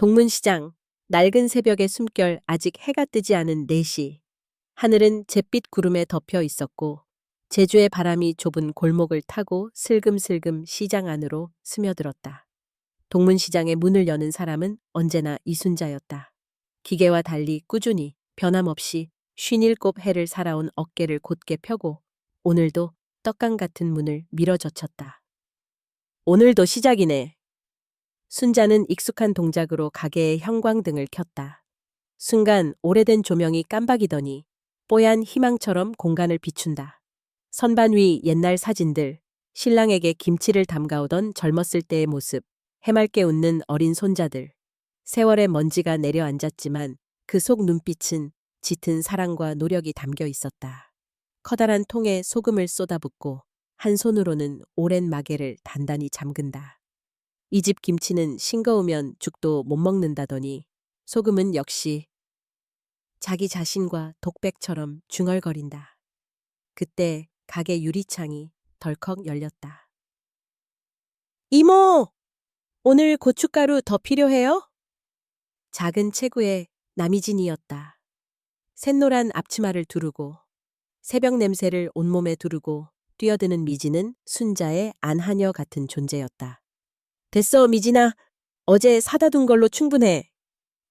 동문시장, 낡은 새벽의 숨결 아직 해가 뜨지 않은 4시. 하늘은 잿빛 구름에 덮여 있었고 제주의 바람이 좁은 골목을 타고 슬금슬금 시장 안으로 스며들었다. 동문시장의 문을 여는 사람은 언제나 이순자였다. 기계와 달리 꾸준히 변함없이 쉰일곱 해를 살아온 어깨를 곧게 펴고 오늘도 떡강 같은 문을 밀어젖혔다. 오늘도 시작이네. 순자는 익숙한 동작으로 가게의 형광등을 켰다. 순간 오래된 조명이 깜박이더니 뽀얀 희망처럼 공간을 비춘다. 선반 위 옛날 사진들, 신랑에게 김치를 담가오던 젊었을 때의 모습, 해맑게 웃는 어린 손자들. 세월의 먼지가 내려앉았지만 그 속 눈빛은 짙은 사랑과 노력이 담겨 있었다. 커다란 통에 소금을 쏟아붓고 한 손으로는 오랜 마개를 단단히 잠근다. 이 집 김치는 싱거우면 죽도 못 먹는다더니 소금은 역시 자기 자신과 독백처럼 중얼거린다. 그때 가게 유리창이 덜컥 열렸다. 이모! 오늘 고춧가루 더 필요해요? 작은 체구의 남이진이었다. 샛노란 앞치마를 두르고 새벽 냄새를 온몸에 두르고 뛰어드는 미진은 순자의 안하녀 같은 존재였다. 됐어, 미진아. 어제 사다 둔 걸로 충분해.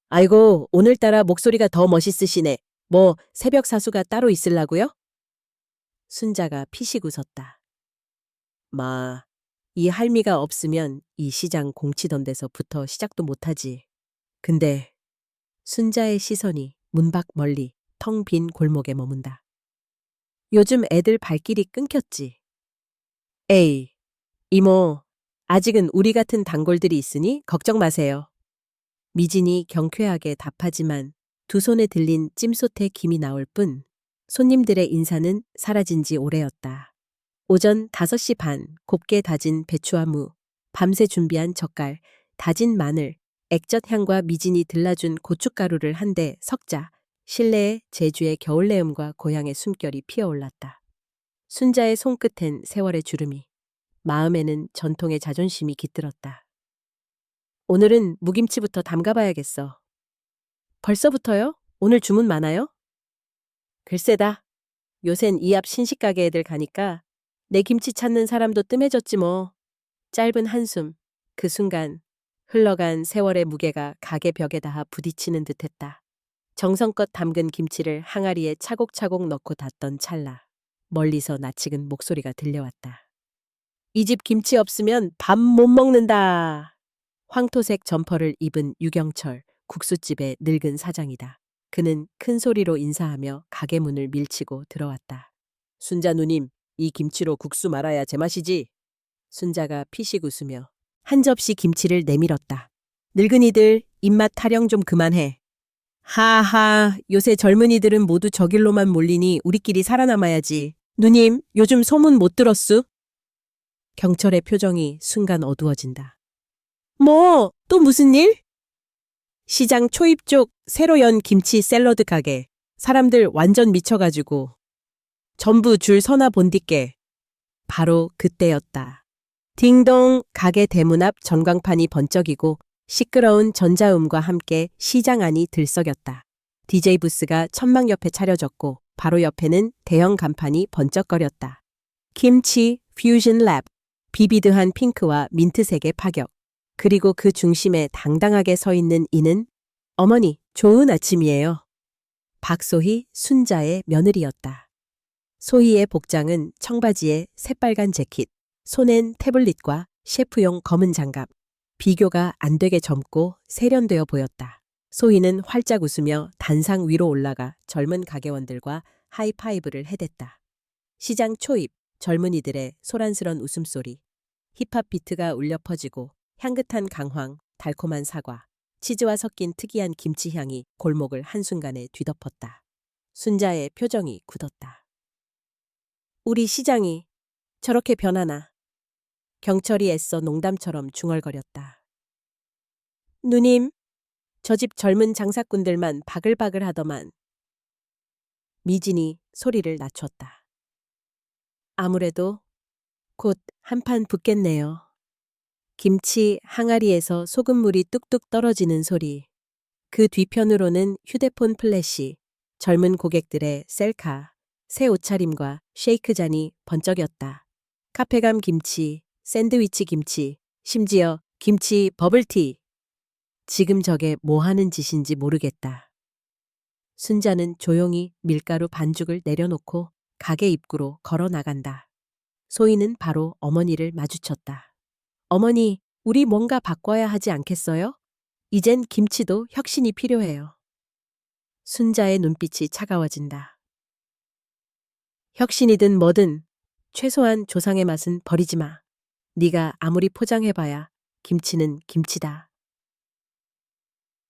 아이고, 오늘따라 목소리가 더 멋있으시네. 뭐 새벽 사수가 따로 있으려고요? 순자가 피식 웃었다. 마, 이 할미가 없으면 이 시장 공치던 데서부터 시작도 못하지. 근데 순자의 시선이 문 밖 멀리 텅 빈 골목에 머문다. 요즘 애들 발길이 끊겼지. 에이, 이모, 아직은 우리 같은 단골들이 있으니 걱정 마세요. 미진이 경쾌하게 답하지만 두 손에 들린 찜솥에 김이 나올 뿐 손님들의 인사는 사라진 지 오래였다. 오전 5시 반 곱게 다진 배추와 무, 밤새 준비한 젓갈, 다진 마늘, 액젓 향과 미진이 들라준 고춧가루를 한데 섞자 실내에 제주의 겨울내음과 고향의 숨결이 피어올랐다. 순자의 손끝엔 세월의 주름이, 마음에는 전통의 자존심이 깃들었다. 오늘은 무김치부터 담가봐야겠어. 벌써부터요? 오늘 주문 많아요? 글쎄다. 요샌 이 앞 신식가게 애들 가니까 내 김치 찾는 사람도 뜸해졌지 뭐. 짧은 한숨, 그 순간 흘러간 세월의 무게가 가게 벽에 닿아 부딪히는 듯했다. 정성껏 담근 김치를 항아리에 차곡차곡 넣고 닫던 찰나 멀리서 낯익은 목소리가 들려왔다. 이 집 김치 없으면 밥 못 먹는다. 황토색 점퍼를 입은 유경철, 국수집의 늙은 사장이다. 그는 큰 소리로 인사하며 가게 문을 밀치고 들어왔다. 순자 누님, 이 김치로 국수 말아야 제맛이지. 순자가 피식 웃으며 한 접시 김치를 내밀었다. 늙은이들 입맛 타령 좀 그만해. 하하, 요새 젊은이들은 모두 저길로만 몰리니 우리끼리 살아남아야지. 누님, 요즘 소문 못 들었수? 경철의 표정이 순간 어두워진다. 뭐, 또 무슨 일? 시장 초입 쪽 새로 연 김치 샐러드 가게. 사람들 완전 미쳐가지고. 전부 줄 서나 본디께. 바로 그때였다. 딩동 가게 대문 앞 전광판이 번쩍이고 시끄러운 전자음과 함께 시장 안이 들썩였다. DJ 부스가 천막 옆에 차려졌고 바로 옆에는 대형 간판이 번쩍거렸다. 김치 퓨전 랩, 비비드한 핑크와 민트색의 파격. 그리고 그 중심에 당당하게 서 있는 이는 어머니, 좋은 아침이에요. 박소희, 순자의 며느리였다. 소희의 복장은 청바지에 새빨간 재킷, 손엔 태블릿과 셰프용 검은 장갑. 비교가 안 되게 젊고 세련되어 보였다. 소희는 활짝 웃으며 단상 위로 올라가 젊은 가게원들과 하이파이브를 해댔다. 시장 초입, 젊은이들의 소란스런 웃음소리. 힙합 비트가 울려 퍼지고 향긋한 강황, 달콤한 사과, 치즈와 섞인 특이한 김치향이 골목을 한순간에 뒤덮었다. 순자의 표정이 굳었다. 우리 시장이 저렇게 변하나. 경철이 애써 농담처럼 중얼거렸다. 누님, 저 집 젊은 장사꾼들만 바글바글 하더만. 미진이 소리를 낮췄다. 아무래도 곧 한판 붙겠네요. 김치 항아리에서 소금물이 뚝뚝 떨어지는 소리. 그 뒤편으로는 휴대폰 플래시, 젊은 고객들의 셀카, 새 옷차림과 쉐이크 잔이 번쩍였다. 카페감 김치, 샌드위치 김치, 심지어 김치 버블티. 지금 저게 뭐 하는 짓인지 모르겠다. 순자는 조용히 밀가루 반죽을 내려놓고 가게 입구로 걸어 나간다. 소희는 바로 어머니를 마주쳤다. 어머니, 우리 뭔가 바꿔야 하지 않겠어요? 이젠 김치도 혁신이 필요해요. 순자의 눈빛이 차가워진다. 혁신이든 뭐든 최소한 조상의 맛은 버리지 마. 네가 아무리 포장해봐야 김치는 김치다.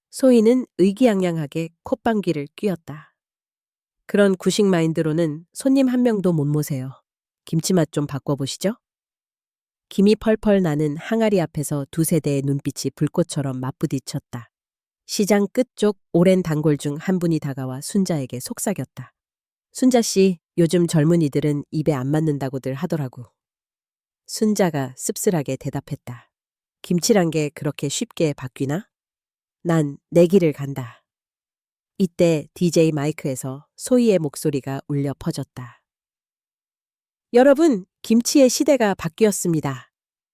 소희는 의기양양하게 콧방귀를 뀌었다. 그런 구식 마인드로는 손님 한 명도 못 모세요. 김치 맛 좀 바꿔보시죠. 김이 펄펄 나는 항아리 앞에서 두 세대의 눈빛이 불꽃처럼 맞부딪혔다. 시장 끝쪽 오랜 단골 중 한 분이 다가와 순자에게 속삭였다. 순자 씨, 요즘 젊은이들은 입에 안 맞는다고들 하더라고. 순자가 씁쓸하게 대답했다. 김치란 게 그렇게 쉽게 바뀌나? 난 내 길을 간다. 이때 DJ 마이크에서 소희의 목소리가 울려 퍼졌다. 여러분, 김치의 시대가 바뀌었습니다.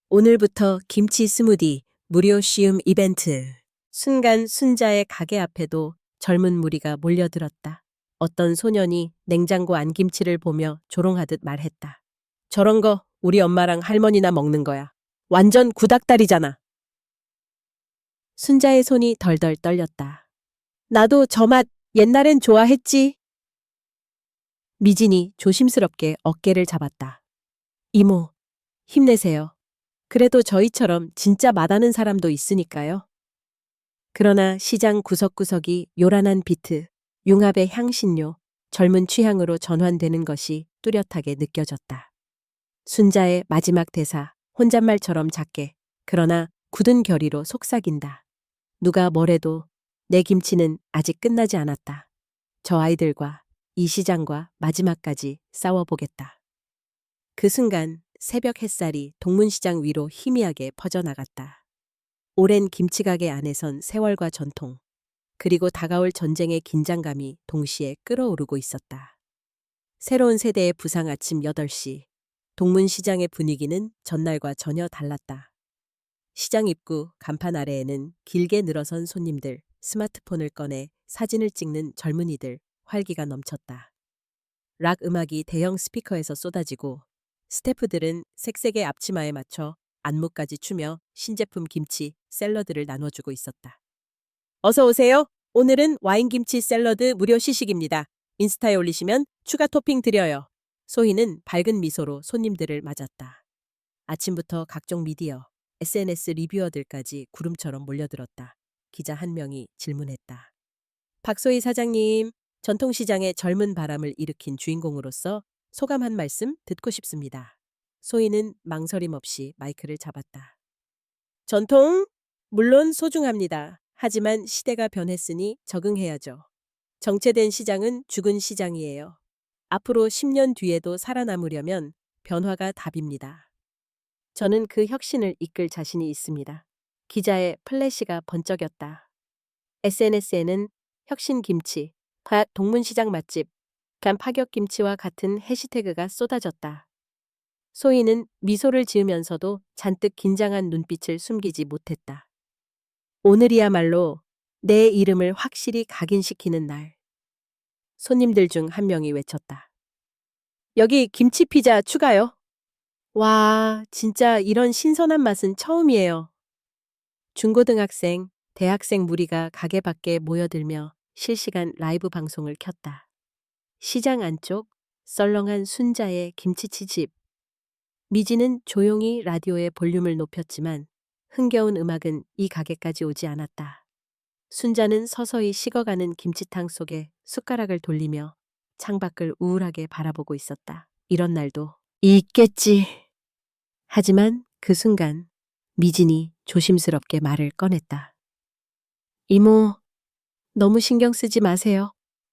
오늘부터 김치 스무디 무료 시음 이벤트. 순간 순자의 가게 앞에도 젊은 무리가 몰려들었다. 어떤 소년이 냉장고 안 김치를 보며 조롱하듯 말했다. 저런 거 우리 엄마랑 할머니나 먹는 거야. 완전 구닥다리잖아. 순자의 손이 덜덜 떨렸다. 나도 저 맛 옛날엔 좋아했지. 미진이 조심스럽게 어깨를 잡았다. 이모, 힘내세요. 그래도 저희처럼 진짜 맛아는 사람도 있으니까요. 그러나 시장 구석구석이 요란한 비트, 융합의 향신료, 젊은 취향으로 전환되는 것이 뚜렷하게 느껴졌다. 순자의 마지막 대사, 혼잣말처럼 작게, 그러나 굳은 결의로 속삭인다. 누가 뭐래도 내 김치는 아직 끝나지 않았다. 저 아이들과 이 시장과 마지막까지 싸워보겠다. 그 순간 새벽 햇살이 동문시장 위로 희미하게 퍼져나갔다. 오랜 김치가게 안에선 세월과 전통, 그리고 다가올 전쟁의 긴장감이 동시에 끓어오르고 있었다. 새로운 세대의 부상 아침 8시, 동문시장의 분위기는 전날과 전혀 달랐다. 시장 입구 간판 아래에는 길게 늘어선 손님들, 스마트폰을 꺼내 사진을 찍는 젊은이들, 활기가 넘쳤다. 락 음악이 대형 스피커에서 쏟아지고 스태프들은 색색의 앞치마에 맞춰 안무까지 추며 신제품 김치, 샐러드를 나눠주고 있었다. 어서 오세요. 오늘은 와인김치 샐러드 무료 시식입니다. 인스타에 올리시면 추가 토핑 드려요. 소희는 밝은 미소로 손님들을 맞았다. 아침부터 각종 미디어, SNS 리뷰어들까지 구름처럼 몰려들었다. 기자 한 명이 질문했다. 박소희 사장님, 전통시장의 젊은 바람을 일으킨 주인공으로서 소감 한 말씀 듣고 싶습니다. 소희는 망설임 없이 마이크를 잡았다. 전통? 물론 소중합니다. 하지만 시대가 변했으니 적응해야죠. 정체된 시장은 죽은 시장이에요. 앞으로 10년 뒤에도 살아남으려면 변화가 답입니다. 저는 그 혁신을 이끌 자신이 있습니다. 기자의 플래시가 번쩍였다. SNS에는 혁신김치, 동문시장 맛집, 간 파격김치와 같은 해시태그가 쏟아졌다. 소희는 미소를 지으면서도 잔뜩 긴장한 눈빛을 숨기지 못했다. 오늘이야말로 내 이름을 확실히 각인시키는 날. 손님들 중 한 명이 외쳤다. 여기 김치 피자 추가요. 와, 진짜 이런 신선한 맛은 처음이에요. 중고등학생, 대학생 무리가 가게 밖에 모여들며 실시간 라이브 방송을 켰다. 시장 안쪽 썰렁한 순자의 김치치집. 미지는 조용히 라디오의 볼륨을 높였지만 흥겨운 음악은 이 가게까지 오지 않았다. 순자는 서서히 식어가는 김치탕 속에 숟가락을 돌리며 창밖을 우울하게 바라보고 있었다. 이런 날도 있겠지. 하지만 그 순간 미진이 조심스럽게 말을 꺼냈다. 이모, 너무 신경 쓰지 마세요.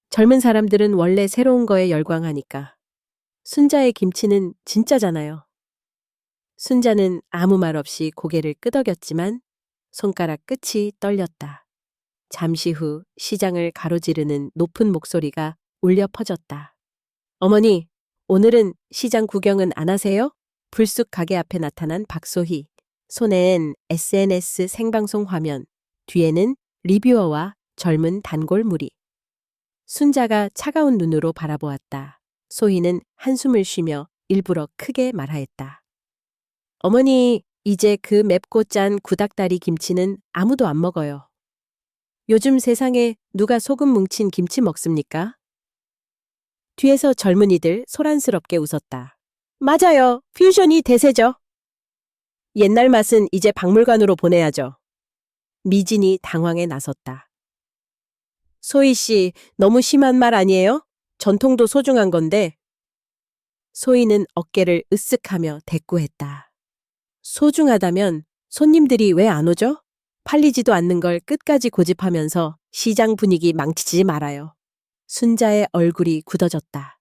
젊은 사람들은 원래 새로운 거에 열광하니까. 순자의 김치는 진짜잖아요. 순자는 아무 말 없이 고개를 끄덕였지만 손가락 끝이 떨렸다. 잠시 후 시장을 가로지르는 높은 목소리가 울려 퍼졌다. 어머니, 오늘은 시장 구경은 안 하세요? 불쑥 가게 앞에 나타난 박소희. 손엔 SNS 생방송 화면, 뒤에는 리뷰어와 젊은 단골 무리. 순자가 차가운 눈으로 바라보았다. 소희는 한숨을 쉬며 일부러 크게 말하였다. 어머니, 이제 그 맵고 짠 구닥다리 김치는 아무도 안 먹어요. 요즘 세상에 누가 소금 뭉친 김치 먹습니까? 뒤에서 젊은이들 소란스럽게 웃었다. 맞아요. 퓨전이 대세죠. 옛날 맛은 이제 박물관으로 보내야죠. 미진이 당황에 나섰다. 소희 씨, 너무 심한 말 아니에요? 전통도 소중한 건데. 소희는 어깨를 으쓱하며 대꾸했다. 소중하다면 손님들이 왜 안 오죠? 팔리지도 않는 걸 끝까지 고집하면서 시장 분위기 망치지 말아요. 순자의 얼굴이 굳어졌다.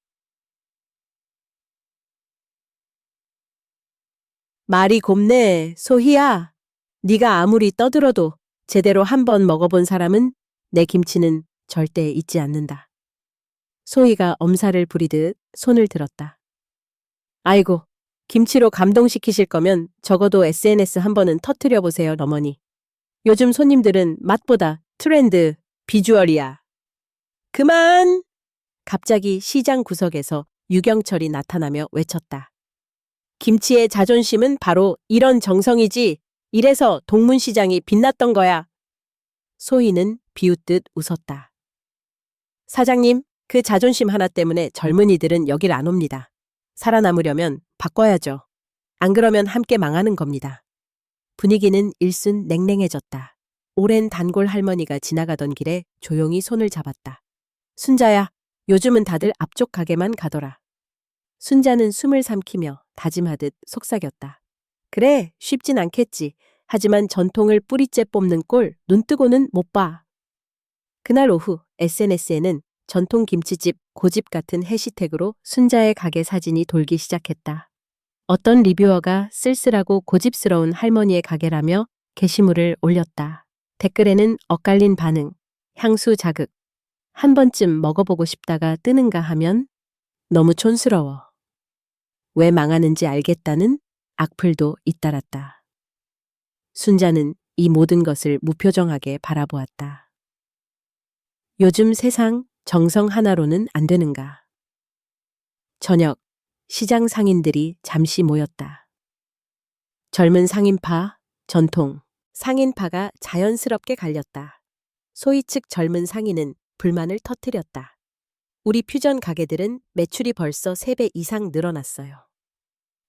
말이 곱네, 소희야. 네가 아무리 떠들어도 제대로 한번 먹어본 사람은 내 김치는 절대 잊지 않는다. 소희가 엄살을 부리듯 손을 들었다. 아이고, 김치로 감동시키실 거면 적어도 SNS 한 번은 터뜨려 보세요, 어머니. 요즘 손님들은 맛보다 트렌드, 비주얼이야. 그만! 갑자기 시장 구석에서 유경철이 나타나며 외쳤다. 김치의 자존심은 바로 이런 정성이지. 이래서 동문시장이 빛났던 거야. 소희는 비웃듯 웃었다. 사장님, 그 자존심 하나 때문에 젊은이들은 여길 안 옵니다. 살아남으려면 바꿔야죠. 안 그러면 함께 망하는 겁니다. 분위기는 일순 냉랭해졌다. 오랜 단골 할머니가 지나가던 길에 조용히 손을 잡았다. 순자야, 요즘은 다들 앞쪽 가게만 가더라. 순자는 숨을 삼키며 다짐하듯 속삭였다. 그래, 쉽진 않겠지. 하지만 전통을 뿌리째 뽑는 꼴 눈뜨고는 못 봐. 그날 오후 SNS에는 전통 김치집 고집 같은 해시태그로 순자의 가게 사진이 돌기 시작했다. 어떤 리뷰어가 쓸쓸하고 고집스러운 할머니의 가게라며 게시물을 올렸다. 댓글에는 엇갈린 반응, 향수 자극, 한 번쯤 먹어보고 싶다가 뜨는가 하면 너무 촌스러워. 왜 망하는지 알겠다는 악플도 잇따랐다. 순자는 이 모든 것을 무표정하게 바라보았다. 요즘 세상 정성 하나로는 안 되는가. 저녁, 시장 상인들이 잠시 모였다. 젊은 상인파, 전통, 상인파가 자연스럽게 갈렸다. 소위 측 젊은 상인은 불만을 터뜨렸다. 우리 퓨전 가게들은 매출이 벌써 3배 이상 늘어났어요.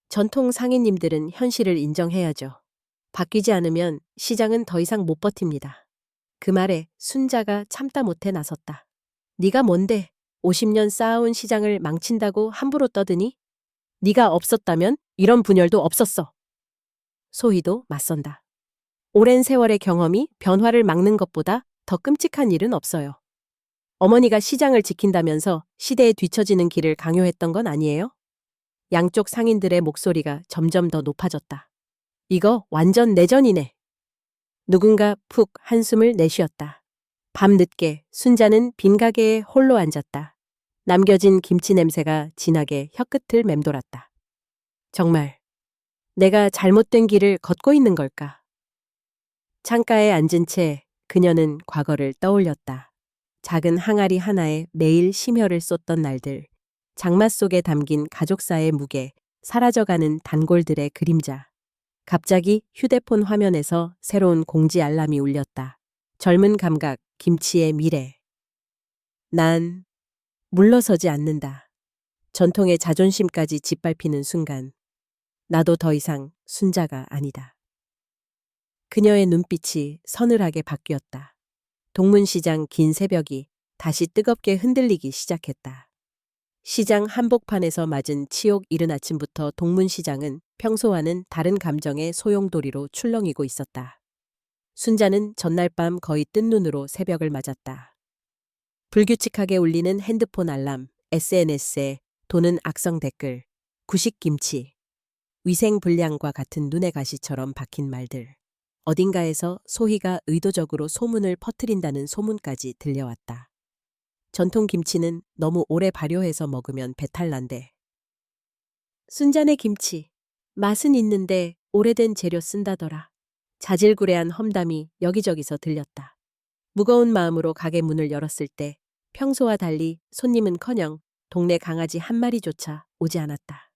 전통 상인님들은 현실을 인정해야죠. 바뀌지 않으면 시장은 더 이상 못 버팁니다. 그 말에 순자가 참다 못해 나섰다. 네가 뭔데 50년 쌓아온 시장을 망친다고 함부로 떠드니? 네가 없었다면 이런 분열도 없었어. 소희도 맞선다. 오랜 세월의 경험이 변화를 막는 것보다 더 끔찍한 일은 없어요. 어머니가 시장을 지킨다면서 시대에 뒤처지는 길을 강요했던 건 아니에요? 양쪽 상인들의 목소리가 점점 더 높아졌다. 이거 완전 내전이네. 누군가 푹 한숨을 내쉬었다. 밤늦게 순자는 빈 가게에 홀로 앉았다. 남겨진 김치 냄새가 진하게 혀끝을 맴돌았다. 정말 내가 잘못된 길을 걷고 있는 걸까? 창가에 앉은 채 그녀는 과거를 떠올렸다. 작은 항아리 하나에 매일 심혈을 쏟던 날들, 장마 속에 담긴 가족사의 무게, 사라져가는 단골들의 그림자. 갑자기 휴대폰 화면에서 새로운 공지 알람이 울렸다. 젊은 감각, 김치의 미래. 난 물러서지 않는다. 전통의 자존심까지 짓밟히는 순간, 나도 더 이상 순자가 아니다. 그녀의 눈빛이 서늘하게 바뀌었다. 동문시장 긴 새벽이 다시 뜨겁게 흔들리기 시작했다. 시장 한복판에서 맞은 치욕 이른 아침부터 동문시장은 평소와는 다른 감정의 소용돌이로 출렁이고 있었다. 순자는 전날 밤 거의 뜬 눈으로 새벽을 맞았다. 불규칙하게 울리는 핸드폰 알람, SNS에 도는 악성 댓글, 구식김치. 위생불량과 같은 눈의 가시처럼 박힌 말들. 어딘가에서 소희가 의도적으로 소문을 퍼뜨린다는 소문까지 들려왔다. 전통 김치는 너무 오래 발효해서 먹으면 배탈 난대. 순잔의 김치. 맛은 있는데 오래된 재료 쓴다더라. 자질구레한 험담이 여기저기서 들렸다. 무거운 마음으로 가게 문을 열었을 때 평소와 달리 손님은커녕 동네 강아지 한 마리조차 오지 않았다.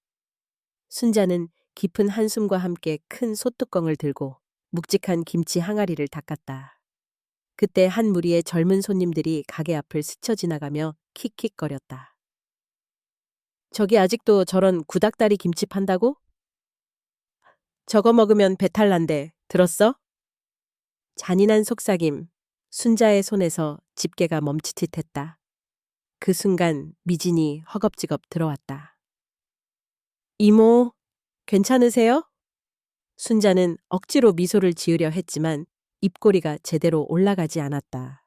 순자는 깊은 한숨과 함께 큰 솥뚜껑을 들고 묵직한 김치 항아리를 닦았다. 그때 한 무리의 젊은 손님들이 가게 앞을 스쳐 지나가며 킥킥거렸다. 저기 아직도 저런 구닥다리 김치 판다고? 저거 먹으면 배탈 난대. 들었어? 잔인한 속삭임. 순자의 손에서 집게가 멈칫했다. 그 순간 미진이 허겁지겁 들어왔다. 이모, 괜찮으세요? 순자는 억지로 미소를 지으려 했지만 입꼬리가 제대로 올라가지 않았다.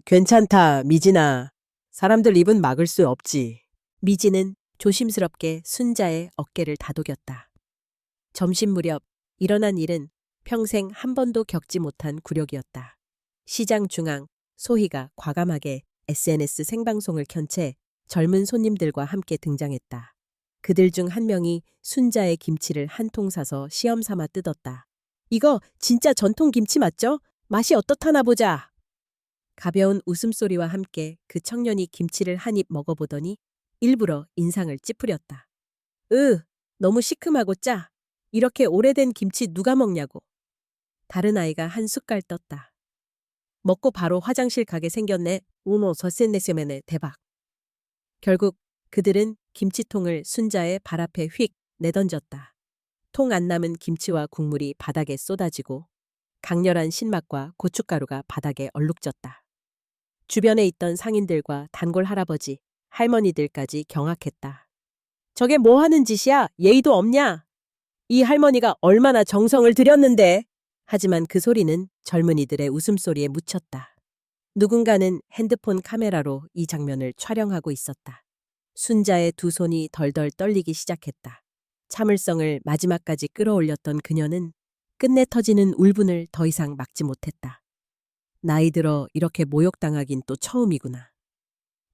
괜찮다, 미진아. 사람들 입은 막을 수 없지. 미진은 조심스럽게 순자의 어깨를 다독였다. 점심 무렵 일어난 일은 평생 한 번도 겪지 못한 굴욕이었다. 시장 중앙, 소희가 과감하게 SNS 생방송을 켠 채 젊은 손님들과 함께 등장했다. 그들 중 한 명이 순자의 김치를 한 통 사서 시험 삼아 뜯었다. 이거 진짜 전통 김치 맞죠? 맛이 어떻다나 보자. 가벼운 웃음소리와 함께 그 청년이 김치를 한 입 먹어보더니 일부러 인상을 찌푸렸다. 너무 시큼하고 짜. 이렇게 오래된 김치 누가 먹냐고. 다른 아이가 한 숟갈 떴다. 먹고 바로 화장실 가게 생겼네. 우노 서센네세메네 대박. 결국 그들은 김치통을 순자의 발 앞에 휙 내던졌다. 통 안 남은 김치와 국물이 바닥에 쏟아지고 강렬한 신맛과 고춧가루가 바닥에 얼룩졌다. 주변에 있던 상인들과 단골 할아버지, 할머니들까지 경악했다. 저게 뭐 하는 짓이야? 예의도 없냐? 이 할머니가 얼마나 정성을 들였는데. 하지만 그 소리는 젊은이들의 웃음소리에 묻혔다. 누군가는 핸드폰 카메라로 이 장면을 촬영하고 있었다. 순자의 두 손이 덜덜 떨리기 시작했다. 참을성을 마지막까지 끌어올렸던 그녀는 끝내 터지는 울분을 더 이상 막지 못했다. 나이 들어 이렇게 모욕당하긴 또 처음이구나.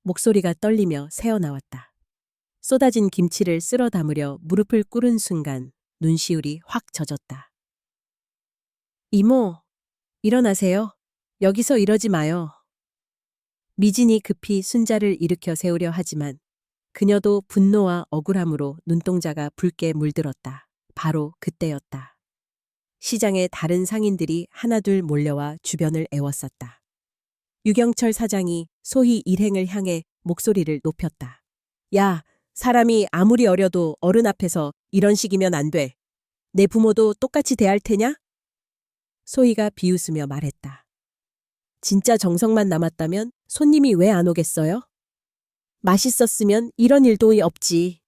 목소리가 떨리며 새어나왔다. 쏟아진 김치를 쓸어 담으려 무릎을 꿇은 순간 눈시울이 확 젖었다. 이모, 일어나세요. 여기서 이러지 마요. 미진이 급히 순자를 일으켜 세우려 하지만 그녀도 분노와 억울함으로 눈동자가 붉게 물들었다. 바로 그때였다. 시장에 다른 상인들이 하나둘 몰려와 주변을 애워쌌다. 유경철 사장이 소희 일행을 향해 목소리를 높였다. 야, 사람이 아무리 어려도 어른 앞에서 이런 식이면 안 돼. 내 부모도 똑같이 대할 테냐? 소희가 비웃으며 말했다. 진짜 정성만 남았다면 손님이 왜 안 오겠어요? 맛있었으면 이런 일도 없지.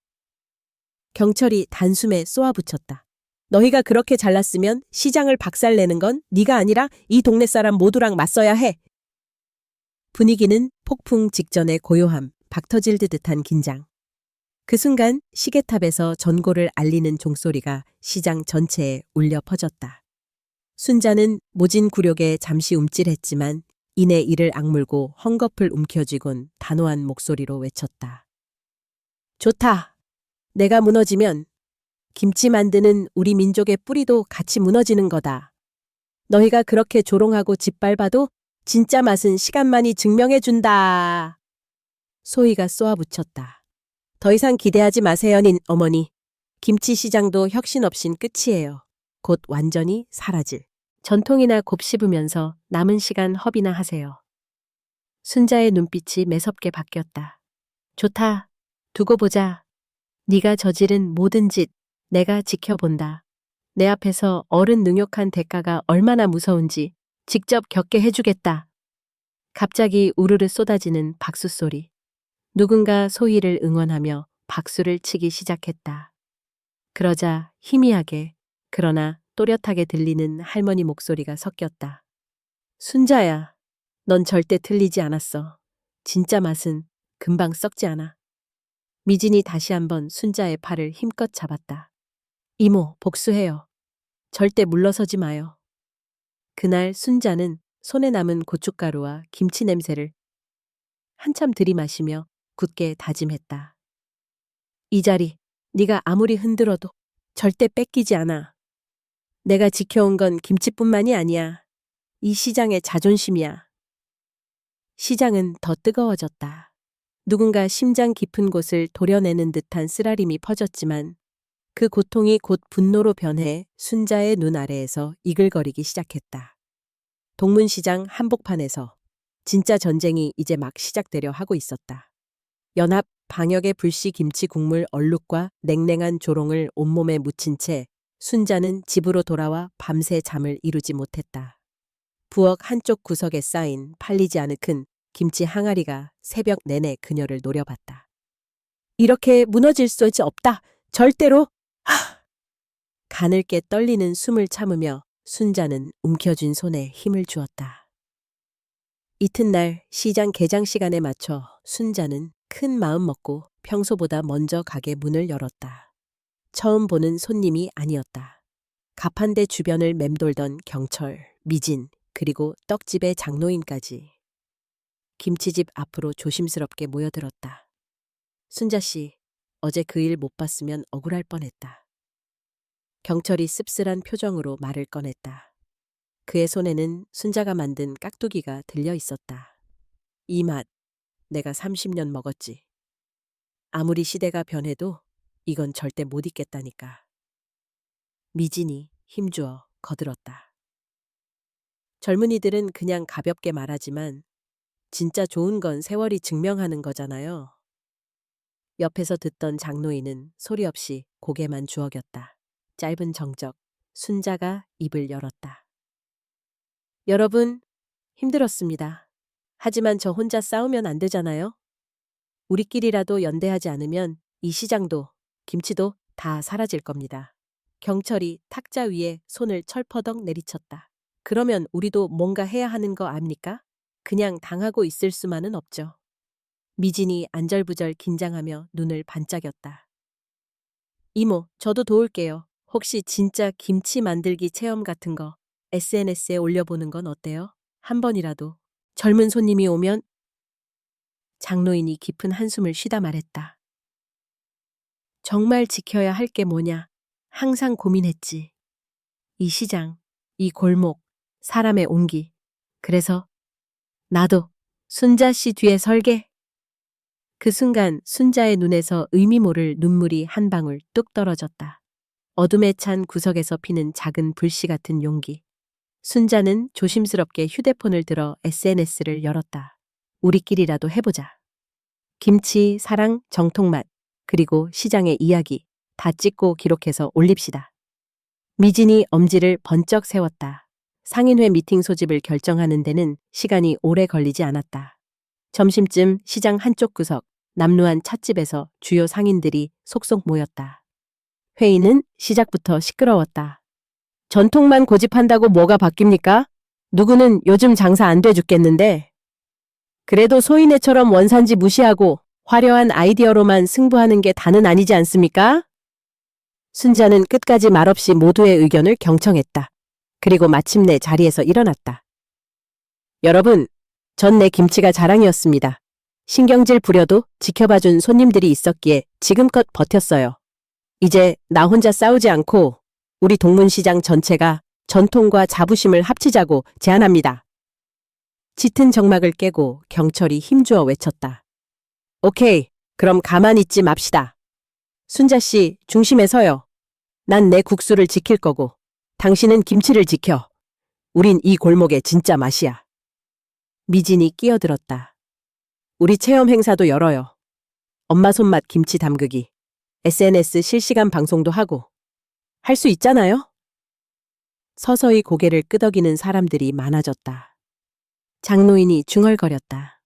경철이 단숨에 쏘아붙였다. 너희가 그렇게 잘났으면 시장을 박살내는 건 네가 아니라 이 동네 사람 모두랑 맞서야 해. 분위기는 폭풍 직전의 고요함, 박터질 듯한 긴장. 그 순간 시계탑에서 전고를 알리는 종소리가 시장 전체에 울려 퍼졌다. 순자는 모진 굴욕에 잠시 움찔했지만 이내 이를 악물고 헝겊을 움켜쥐곤 단호한 목소리로 외쳤다. 좋다. 내가 무너지면 김치 만드는 우리 민족의 뿌리도 같이 무너지는 거다. 너희가 그렇게 조롱하고 짓밟아도 진짜 맛은 시간만이 증명해준다. 소희가 쏘아붙였다. 더 이상 기대하지 마세요, 닌 어머니. 김치 시장도 혁신 없인 끝이에요. 곧 완전히 사라질. 전통이나 곱씹으면서 남은 시간 허비나 하세요. 순자의 눈빛이 매섭게 바뀌었다. 좋다. 두고 보자. 네가 저지른 모든 짓 내가 지켜본다. 내 앞에서 어른 능욕한 대가가 얼마나 무서운지 직접 겪게 해주겠다. 갑자기 우르르 쏟아지는 박수 소리. 누군가 소희를 응원하며 박수를 치기 시작했다. 그러자 희미하게 그러나 또렷하게 들리는 할머니 목소리가 섞였다. 순자야, 넌 절대 틀리지 않았어. 진짜 맛은 금방 썩지 않아. 미진이 다시 한번 순자의 팔을 힘껏 잡았다. 이모, 복수해요. 절대 물러서지 마요. 그날 순자는 손에 남은 고춧가루와 김치 냄새를 한참 들이마시며 굳게 다짐했다. 이 자리, 네가 아무리 흔들어도 절대 뺏기지 않아. 내가 지켜온 건 김치뿐만이 아니야. 이 시장의 자존심이야. 시장은 더 뜨거워졌다. 누군가 심장 깊은 곳을 도려내는 듯한 쓰라림이 퍼졌지만 그 고통이 곧 분노로 변해 순자의 눈 아래에서 이글거리기 시작했다. 동문시장 한복판에서 진짜 전쟁이 이제 막 시작되려 하고 있었다. 연합 방역의 불씨 김치 국물 얼룩과 냉랭한 조롱을 온몸에 묻힌 채 순자는 집으로 돌아와 밤새 잠을 이루지 못했다. 부엌 한쪽 구석에 쌓인 팔리지 않은 큰 김치 항아리가 새벽 내내 그녀를 노려봤다. 이렇게 무너질 수 없다. 절대로. 가늘게 떨리는 숨을 참으며 순자는 움켜쥔 손에 힘을 주었다. 이튿날 시장 개장 시간에 맞춰 순자는 큰 마음 먹고 평소보다 먼저 가게 문을 열었다. 처음 보는 손님이 아니었다. 가판대 주변을 맴돌던 경철, 미진, 그리고 떡집의 장노인까지. 김치집 앞으로 조심스럽게 모여들었다. 순자 씨, 어제 그 일 못 봤으면 억울할 뻔했다. 경철이 씁쓸한 표정으로 말을 꺼냈다. 그의 손에는 순자가 만든 깍두기가 들려 있었다. 이 맛, 내가 30년 먹었지. 아무리 시대가 변해도 이건 절대 못 잊겠다니까. 미진이 힘주어 거들었다. 젊은이들은 그냥 가볍게 말하지만 진짜 좋은 건 세월이 증명하는 거잖아요. 옆에서 듣던 장노인은 소리 없이 고개만 주워겼다. 짧은 정적, 순자가 입을 열었다. 여러분, 힘들었습니다. 하지만 저 혼자 싸우면 안 되잖아요. 우리끼리라도 연대하지 않으면 이 시장도, 김치도 다 사라질 겁니다. 경철이 탁자 위에 손을 철퍼덕 내리쳤다. 그러면 우리도 뭔가 해야 하는 거 압니까? 그냥 당하고 있을 수만은 없죠. 미진이 안절부절 긴장하며 눈을 반짝였다. 이모, 저도 도울게요. 혹시 진짜 김치 만들기 체험 같은 거 SNS에 올려보는 건 어때요? 한 번이라도. 젊은 손님이 오면. 장노인이 깊은 한숨을 쉬다 말했다. 정말 지켜야 할 게 뭐냐. 항상 고민했지. 이 시장, 이 골목, 사람의 온기. 그래서 나도 순자 씨 뒤에 설게. 그 순간 순자의 눈에서 의미 모를 눈물이 한 방울 뚝 떨어졌다. 어둠에 찬 구석에서 피는 작은 불씨 같은 용기. 순자는 조심스럽게 휴대폰을 들어 SNS를 열었다. 우리끼리라도 해보자. 김치, 사랑, 정통맛, 그리고 시장의 이야기 다 찍고 기록해서 올립시다. 미진이 엄지를 번쩍 세웠다. 상인회 미팅 소집을 결정하는 데는 시간이 오래 걸리지 않았다. 점심쯤 시장 한쪽 구석, 남루한 찻집에서 주요 상인들이 속속 모였다. 회의는 시작부터 시끄러웠다. 전통만 고집한다고 뭐가 바뀝니까? 누구는 요즘 장사 안 돼 죽겠는데. 그래도 소인회처럼 원산지 무시하고 화려한 아이디어로만 승부하는 게 다는 아니지 않습니까? 순자는 끝까지 말없이 모두의 의견을 경청했다. 그리고 마침내 자리에서 일어났다. 여러분, 전 내 김치가 자랑이었습니다. 신경질 부려도 지켜봐준 손님들이 있었기에 지금껏 버텼어요. 이제 나 혼자 싸우지 않고 우리 동문시장 전체가 전통과 자부심을 합치자고 제안합니다. 짙은 정막을 깨고 경철이 힘주어 외쳤다. 오케이, 그럼 가만히 있지 맙시다. 순자 씨, 중심에 서요. 난 내 국수를 지킬 거고 당신은 김치를 지켜. 우린 이 골목의 진짜 맛이야. 미진이 끼어들었다. 우리 체험 행사도 열어요. 엄마 손맛 김치 담그기. SNS 실시간 방송도 하고. 할 수 있잖아요? 서서히 고개를 끄덕이는 사람들이 많아졌다. 장노인이 중얼거렸다.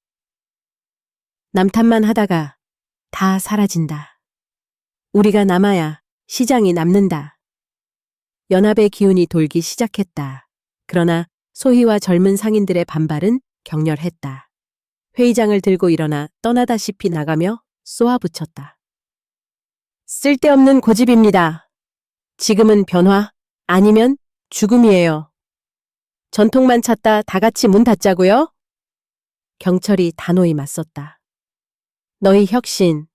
남탓만 하다가 다 사라진다. 우리가 남아야 시장이 남는다. 연합의 기운이 돌기 시작했다. 그러나 소희와 젊은 상인들의 반발은 격렬했다. 회의장을 들고 일어나 떠나다시피 나가며 쏘아붙였다. 쓸데없는 고집입니다. 지금은 변화, 아니면 죽음이에요. 전통만 찾다 다 같이 문 닫자고요? 경철이 단호히 맞섰다. 너희 혁신,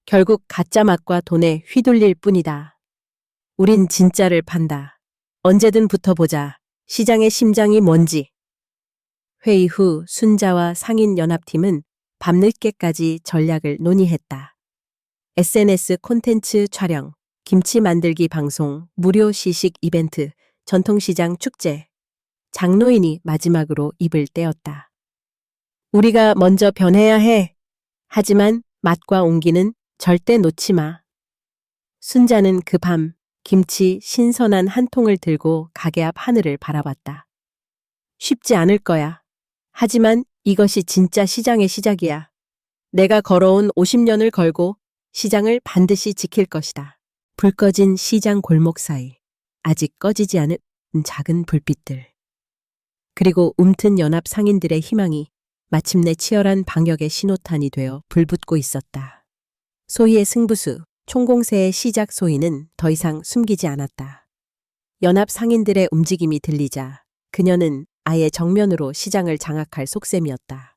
결국 가짜 맛과 돈에 휘둘릴 뿐이다. 우린 진짜를 판다. 언제든 붙어보자. 시장의 심장이 뭔지. 회의 후 순자와 상인연합팀은 밤늦게까지 전략을 논의했다. SNS 콘텐츠 촬영, 김치 만들기 방송, 무료 시식 이벤트, 전통시장 축제. 장로인이 마지막으로 입을 떼었다. 우리가 먼저 변해야 해. 하지만 맛과 온기는 절대 놓지 마. 순자는 그 밤 김치 신선한 한 통을 들고 가게 앞 하늘을 바라봤다. 쉽지 않을 거야. 하지만 이것이 진짜 시장의 시작이야. 내가 걸어온 50년을 걸고 시장을 반드시 지킬 것이다. 불 꺼진 시장 골목 사이, 아직 꺼지지 않은 작은 불빛들. 그리고 움튼 연합 상인들의 희망이 마침내 치열한 방역의 신호탄이 되어 불붙고 있었다. 소희의 승부수, 총공세의 시작 소희는 더 이상 숨기지 않았다. 연합 상인들의 움직임이 들리자 그녀는 아예 정면으로 시장을 장악할 속셈이었다.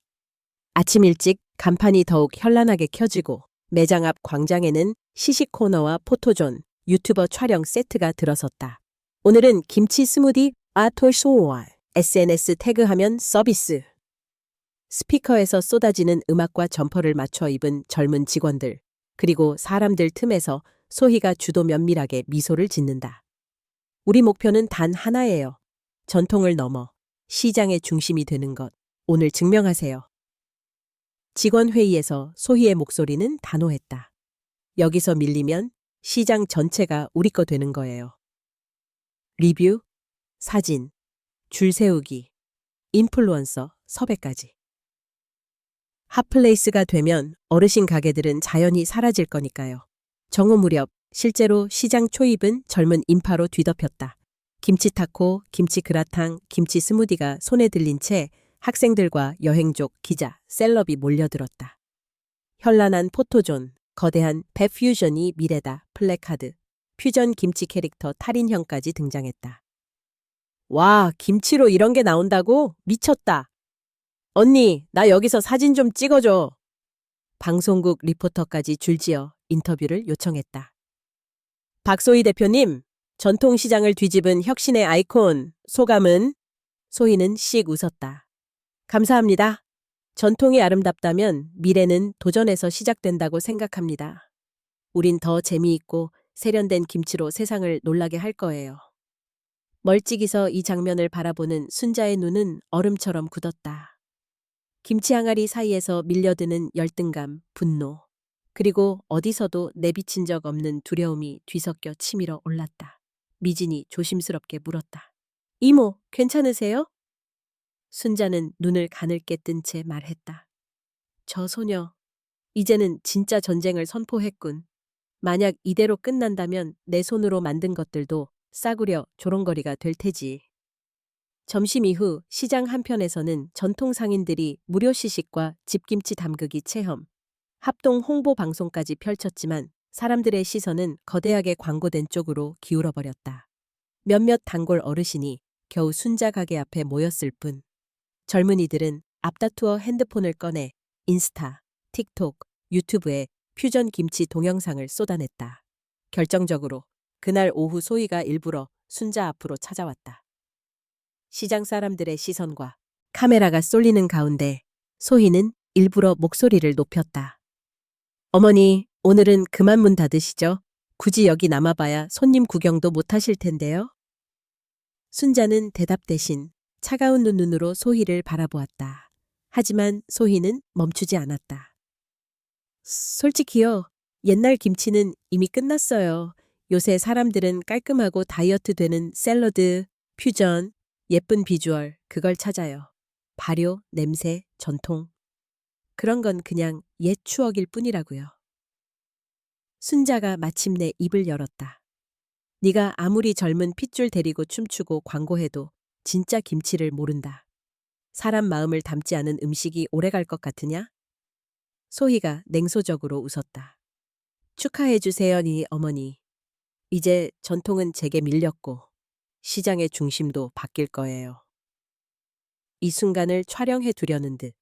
아침 일찍 간판이 더욱 현란하게 켜지고 매장 앞 광장에는 시식 코너와 포토존, 유튜버 촬영 세트가 들어섰다. 오늘은 김치 스무디 아톨소와 SNS 태그하면 서비스. 스피커에서 쏟아지는 음악과 점퍼를 맞춰 입은 젊은 직원들, 그리고 사람들 틈에서 소희가 주도 면밀하게 미소를 짓는다. 우리 목표는 단 하나예요. 전통을 넘어 시장의 중심이 되는 것. 오늘 증명하세요. 직원 회의에서 소희의 목소리는 단호했다. 여기서 밀리면 시장 전체가 우리 거 되는 거예요. 리뷰, 사진, 줄 세우기, 인플루언서, 섭외까지. 핫플레이스가 되면 어르신 가게들은 자연히 사라질 거니까요. 정오 무렵 실제로 시장 초입은 젊은 인파로 뒤덮였다. 김치 타코, 김치 그라탕, 김치 스무디가 손에 들린 채 학생들과 여행족, 기자, 셀럽이 몰려들었다. 현란한 포토존, 거대한 배 퓨전이 미래다, 플래카드, 퓨전 김치 캐릭터 탈인형까지 등장했다. 와, 김치로 이런 게 나온다고? 미쳤다. 언니, 나 여기서 사진 좀 찍어줘. 방송국 리포터까지 줄지어 인터뷰를 요청했다. 박소희 대표님, 전통시장을 뒤집은 혁신의 아이콘, 소감은? 소희는 씩 웃었다. 감사합니다. 전통이 아름답다면 미래는 도전에서 시작된다고 생각합니다. 우린 더 재미있고 세련된 김치로 세상을 놀라게 할 거예요. 멀찍이서 이 장면을 바라보는 순자의 눈은 얼음처럼 굳었다. 김치 항아리 사이에서 밀려드는 열등감, 분노, 그리고 어디서도 내비친 적 없는 두려움이 뒤섞여 치밀어 올랐다. 미진이 조심스럽게 물었다. 이모, 괜찮으세요? 순자는 눈을 가늘게 뜬 채 말했다. 저 소녀, 이제는 진짜 전쟁을 선포했군. 만약 이대로 끝난다면 내 손으로 만든 것들도 싸구려 조롱거리가 될 테지. 점심 이후 시장 한편에서는 전통 상인들이 무료 시식과 집김치 담그기 체험, 합동 홍보 방송까지 펼쳤지만 사람들의 시선은 거대하게 광고된 쪽으로 기울어버렸다. 몇몇 단골 어르신이 겨우 순자 가게 앞에 모였을 뿐 젊은이들은 앞다투어 핸드폰을 꺼내 인스타, 틱톡, 유튜브에 퓨전 김치 동영상을 쏟아냈다. 결정적으로 그날 오후 소희가 일부러 순자 앞으로 찾아왔다. 시장 사람들의 시선과 카메라가 쏠리는 가운데 소희는 일부러 목소리를 높였다. 어머니, 오늘은 그만 문 닫으시죠? 굳이 여기 남아봐야 손님 구경도 못 하실 텐데요. 순자는 대답 대신 차가운 눈으로 소희를 바라보았다. 하지만 소희는 멈추지 않았다. 솔직히요, 옛날 김치는 이미 끝났어요. 요새 사람들은 깔끔하고 다이어트 되는 샐러드, 퓨전, 예쁜 비주얼, 그걸 찾아요. 발효, 냄새, 전통. 그런 건 그냥 옛 추억일 뿐이라고요. 순자가 마침내 입을 열었다. 네가 아무리 젊은 핏줄 데리고 춤추고 광고해도 진짜 김치를 모른다. 사람 마음을 담지 않은 음식이 오래갈 것 같으냐? 소희가 냉소적으로 웃었다. 축하해주세요, 니 어머니. 이제 전통은 제게 밀렸고 시장의 중심도 바뀔 거예요. 이 순간을 촬영해 두려는 듯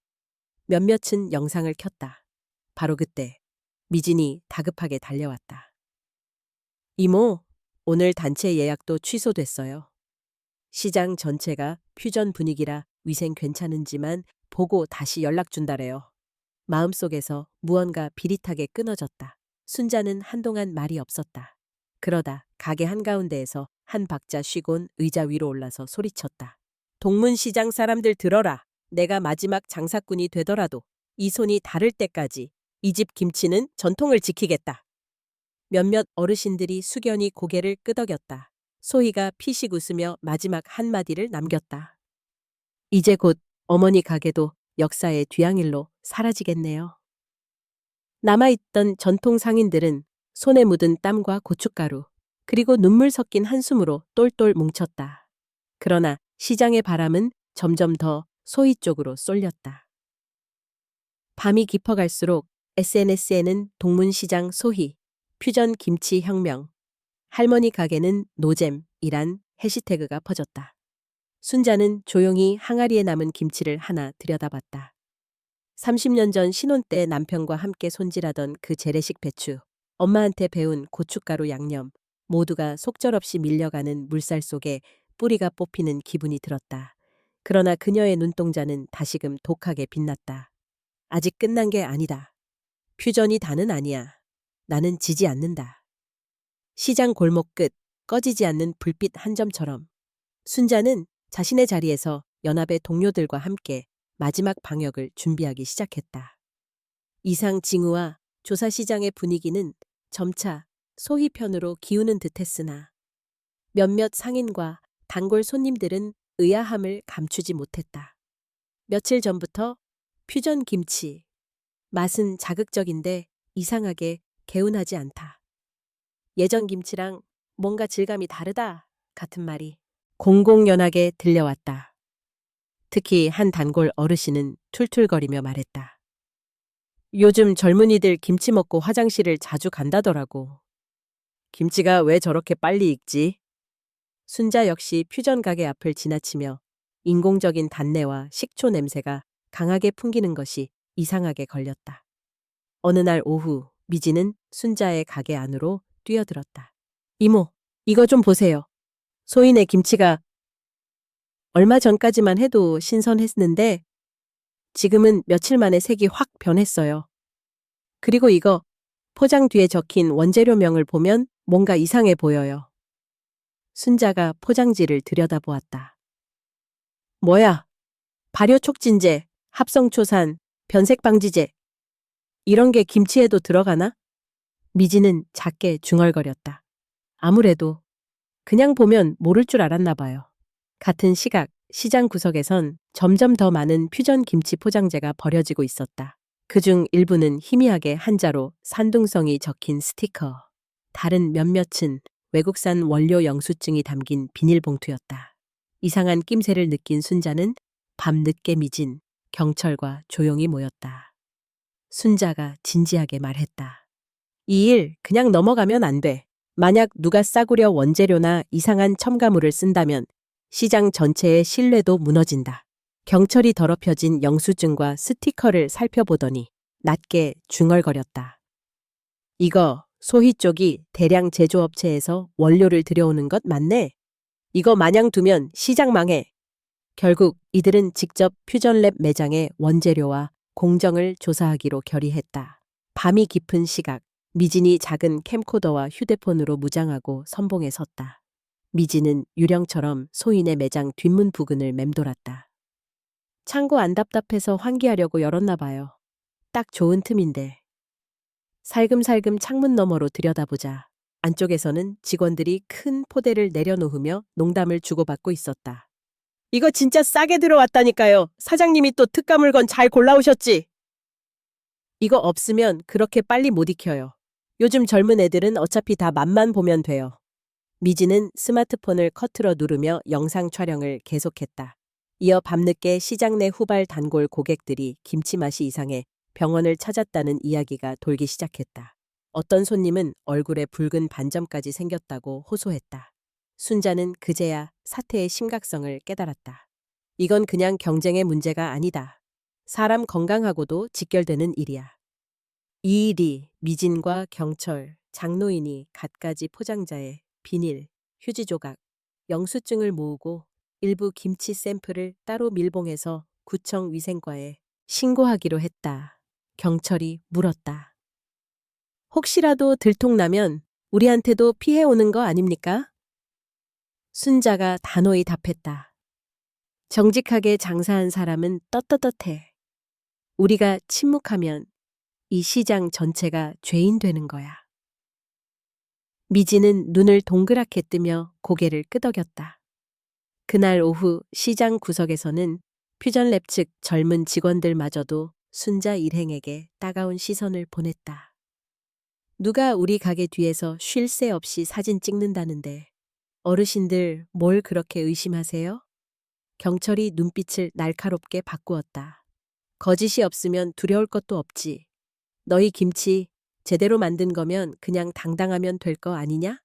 몇몇은 영상을 켰다. 바로 그때 미진이 다급하게 달려왔다. 이모, 오늘 단체 예약도 취소됐어요. 시장 전체가 퓨전 분위기라 위생 괜찮은지만 보고 다시 연락 준다래요. 마음속에서 무언가 비릿하게 끊어졌다. 순자는 한동안 말이 없었다. 그러다 가게 한가운데에서 한 박자 쉬곤 의자 위로 올라서 소리쳤다. 동문시장 사람들 들어라. 내가 마지막 장사꾼이 되더라도 이 손이 닳을 때까지 이 집 김치는 전통을 지키겠다. 몇몇 어르신들이 숙연히 고개를 끄덕였다. 소희가 피식 웃으며 마지막 한마디를 남겼다. 이제 곧 어머니 가게도 역사의 뒤향일로 사라지겠네요. 남아있던 전통 상인들은 손에 묻은 땀과 고춧가루, 그리고 눈물 섞인 한숨으로 똘똘 뭉쳤다. 그러나 시장의 바람은 점점 더 소희 쪽으로 쏠렸다. 밤이 깊어갈수록 SNS에는 동문시장 소희, 퓨전 김치 혁명, 할머니 가게는 노잼이란 해시태그가 퍼졌다. 순자는 조용히 항아리에 남은 김치를 하나 들여다봤다. 30년 전 신혼 때 남편과 함께 손질하던 그 재래식 배추, 엄마한테 배운 고춧가루 양념, 모두가 속절없이 밀려가는 물살 속에 뿌리가 뽑히는 기분이 들었다. 그러나 그녀의 눈동자는 다시금 독하게 빛났다. 아직 끝난 게 아니다. 퓨전이 다는 아니야. 나는 지지 않는다. 시장 골목 끝 꺼지지 않는 불빛 한 점처럼 순자는 자신의 자리에서 연합의 동료들과 함께 마지막 방역을 준비하기 시작했다. 이상 징후와 조사시장의 분위기는 점차 소희 편으로 기우는 듯했으나 몇몇 상인과 단골 손님들은 의아함을 감추지 못했다. 며칠 전부터 퓨전 김치, 맛은 자극적인데 이상하게 개운하지 않다. 예전 김치랑 뭔가 질감이 다르다 같은 말이 공공연하게 들려왔다. 특히 한 단골 어르신은 툴툴거리며 말했다. 요즘 젊은이들 김치 먹고 화장실을 자주 간다더라고. 김치가 왜 저렇게 빨리 익지? 순자 역시 퓨전 가게 앞을 지나치며 인공적인 단내와 식초 냄새가 강하게 풍기는 것이 이상하게 걸렸다. 어느 날 오후 미지는 순자의 가게 안으로 뛰어들었다. 이모, 이거 좀 보세요. 소인의 김치가 얼마 전까지만 해도 신선했는데 지금은 며칠 만에 색이 확 변했어요. 그리고 이거 포장 뒤에 적힌 원재료명을 보면 뭔가 이상해 보여요. 순자가 포장지를 들여다보았다. 뭐야? 발효촉진제, 합성초산, 변색방지제. 이런 게 김치에도 들어가나? 미지는 작게 중얼거렸다. 아무래도 그냥 보면 모를 줄 알았나 봐요. 같은 시각, 시장 구석에선 점점 더 많은 퓨전 김치 포장재가 버려지고 있었다. 그중 일부는 희미하게 한자로 산둥성이 적힌 스티커, 다른 몇몇은 외국산 원료 영수증이 담긴 비닐봉투였다. 이상한 낌새를 느낀 순자는 밤늦게 미진 경찰과 조용히 모였다. 순자가 진지하게 말했다. 이 일 그냥 넘어가면 안 돼. 만약 누가 싸구려 원재료나 이상한 첨가물을 쓴다면 시장 전체의 신뢰도 무너진다. 경찰이 더럽혀진 영수증과 스티커를 살펴보더니 낮게 중얼거렸다. 이거 소희 쪽이 대량 제조업체에서 원료를 들여오는 것 맞네? 이거 마냥 두면 시장 망해. 결국 이들은 직접 퓨전랩 매장의 원재료와 공정을 조사하기로 결의했다. 밤이 깊은 시각, 미진이 작은 캠코더와 휴대폰으로 무장하고 선봉에 섰다. 미진은 유령처럼 소인의 매장 뒷문 부근을 맴돌았다. 창고 안 답답해서 환기하려고 열었나 봐요. 딱 좋은 틈인데. 살금살금 창문 너머로 들여다보자. 안쪽에서는 직원들이 큰 포대를 내려놓으며 농담을 주고받고 있었다. 이거 진짜 싸게 들어왔다니까요. 사장님이 또 특가 물건 잘 골라오셨지? 이거 없으면 그렇게 빨리 못 익혀요. 요즘 젊은 애들은 어차피 다 맛만 보면 돼요. 미지는 스마트폰을 커트로 누르며 영상 촬영을 계속했다. 이어 밤늦게 시장 내 후발 단골 고객들이 김치 맛이 이상해 병원을 찾았다는 이야기가 돌기 시작했다. 어떤 손님은 얼굴에 붉은 반점까지 생겼다고 호소했다. 순자는 그제야 사태의 심각성을 깨달았다. 이건 그냥 경쟁의 문제가 아니다. 사람 건강하고도 직결되는 일이야. 이 일이 미진과 경철, 장노인이 갖가지 포장자에 비닐, 휴지 조각, 영수증을 모으고 일부 김치 샘플을 따로 밀봉해서 구청 위생과에 신고하기로 했다. 경철이 물었다. 혹시라도 들통나면 우리한테도 피해 오는 거 아닙니까? 순자가 단호히 답했다. 정직하게 장사한 사람은 떳떳해. 우리가 침묵하면 이 시장 전체가 죄인 되는 거야. 미지는 눈을 동그랗게 뜨며 고개를 끄덕였다. 그날 오후 시장 구석에서는 퓨전랩 측 젊은 직원들마저도 순자 일행에게 따가운 시선을 보냈다. 누가 우리 가게 뒤에서 쉴 새 없이 사진 찍는다는데 어르신들 뭘 그렇게 의심하세요? 경철이 눈빛을 날카롭게 바꾸었다. 거짓이 없으면 두려울 것도 없지. 너희 김치 제대로 만든 거면 그냥 당당하면 될 거 아니냐?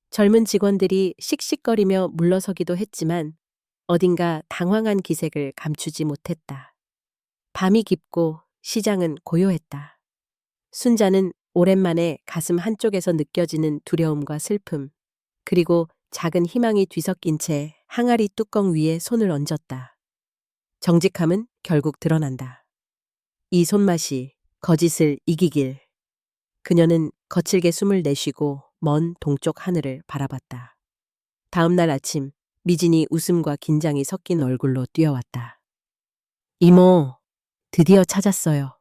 젊은 직원들이 씩씩거리며 물러서기도 했지만 어딘가 당황한 기색을 감추지 못했다. 밤이 깊고 시장은 고요했다. 순자는 오랜만에 가슴 한쪽에서 느껴지는 두려움과 슬픔, 그리고 작은 희망이 뒤섞인 채 항아리 뚜껑 위에 손을 얹었다. 정직함은 결국 드러난다. 이 손맛이 거짓을 이기길. 그녀는 거칠게 숨을 내쉬고 먼 동쪽 하늘을 바라봤다. 다음 날 아침, 미진이 웃음과 긴장이 섞인 얼굴로 뛰어왔다. 이모, 드디어 찾았어요.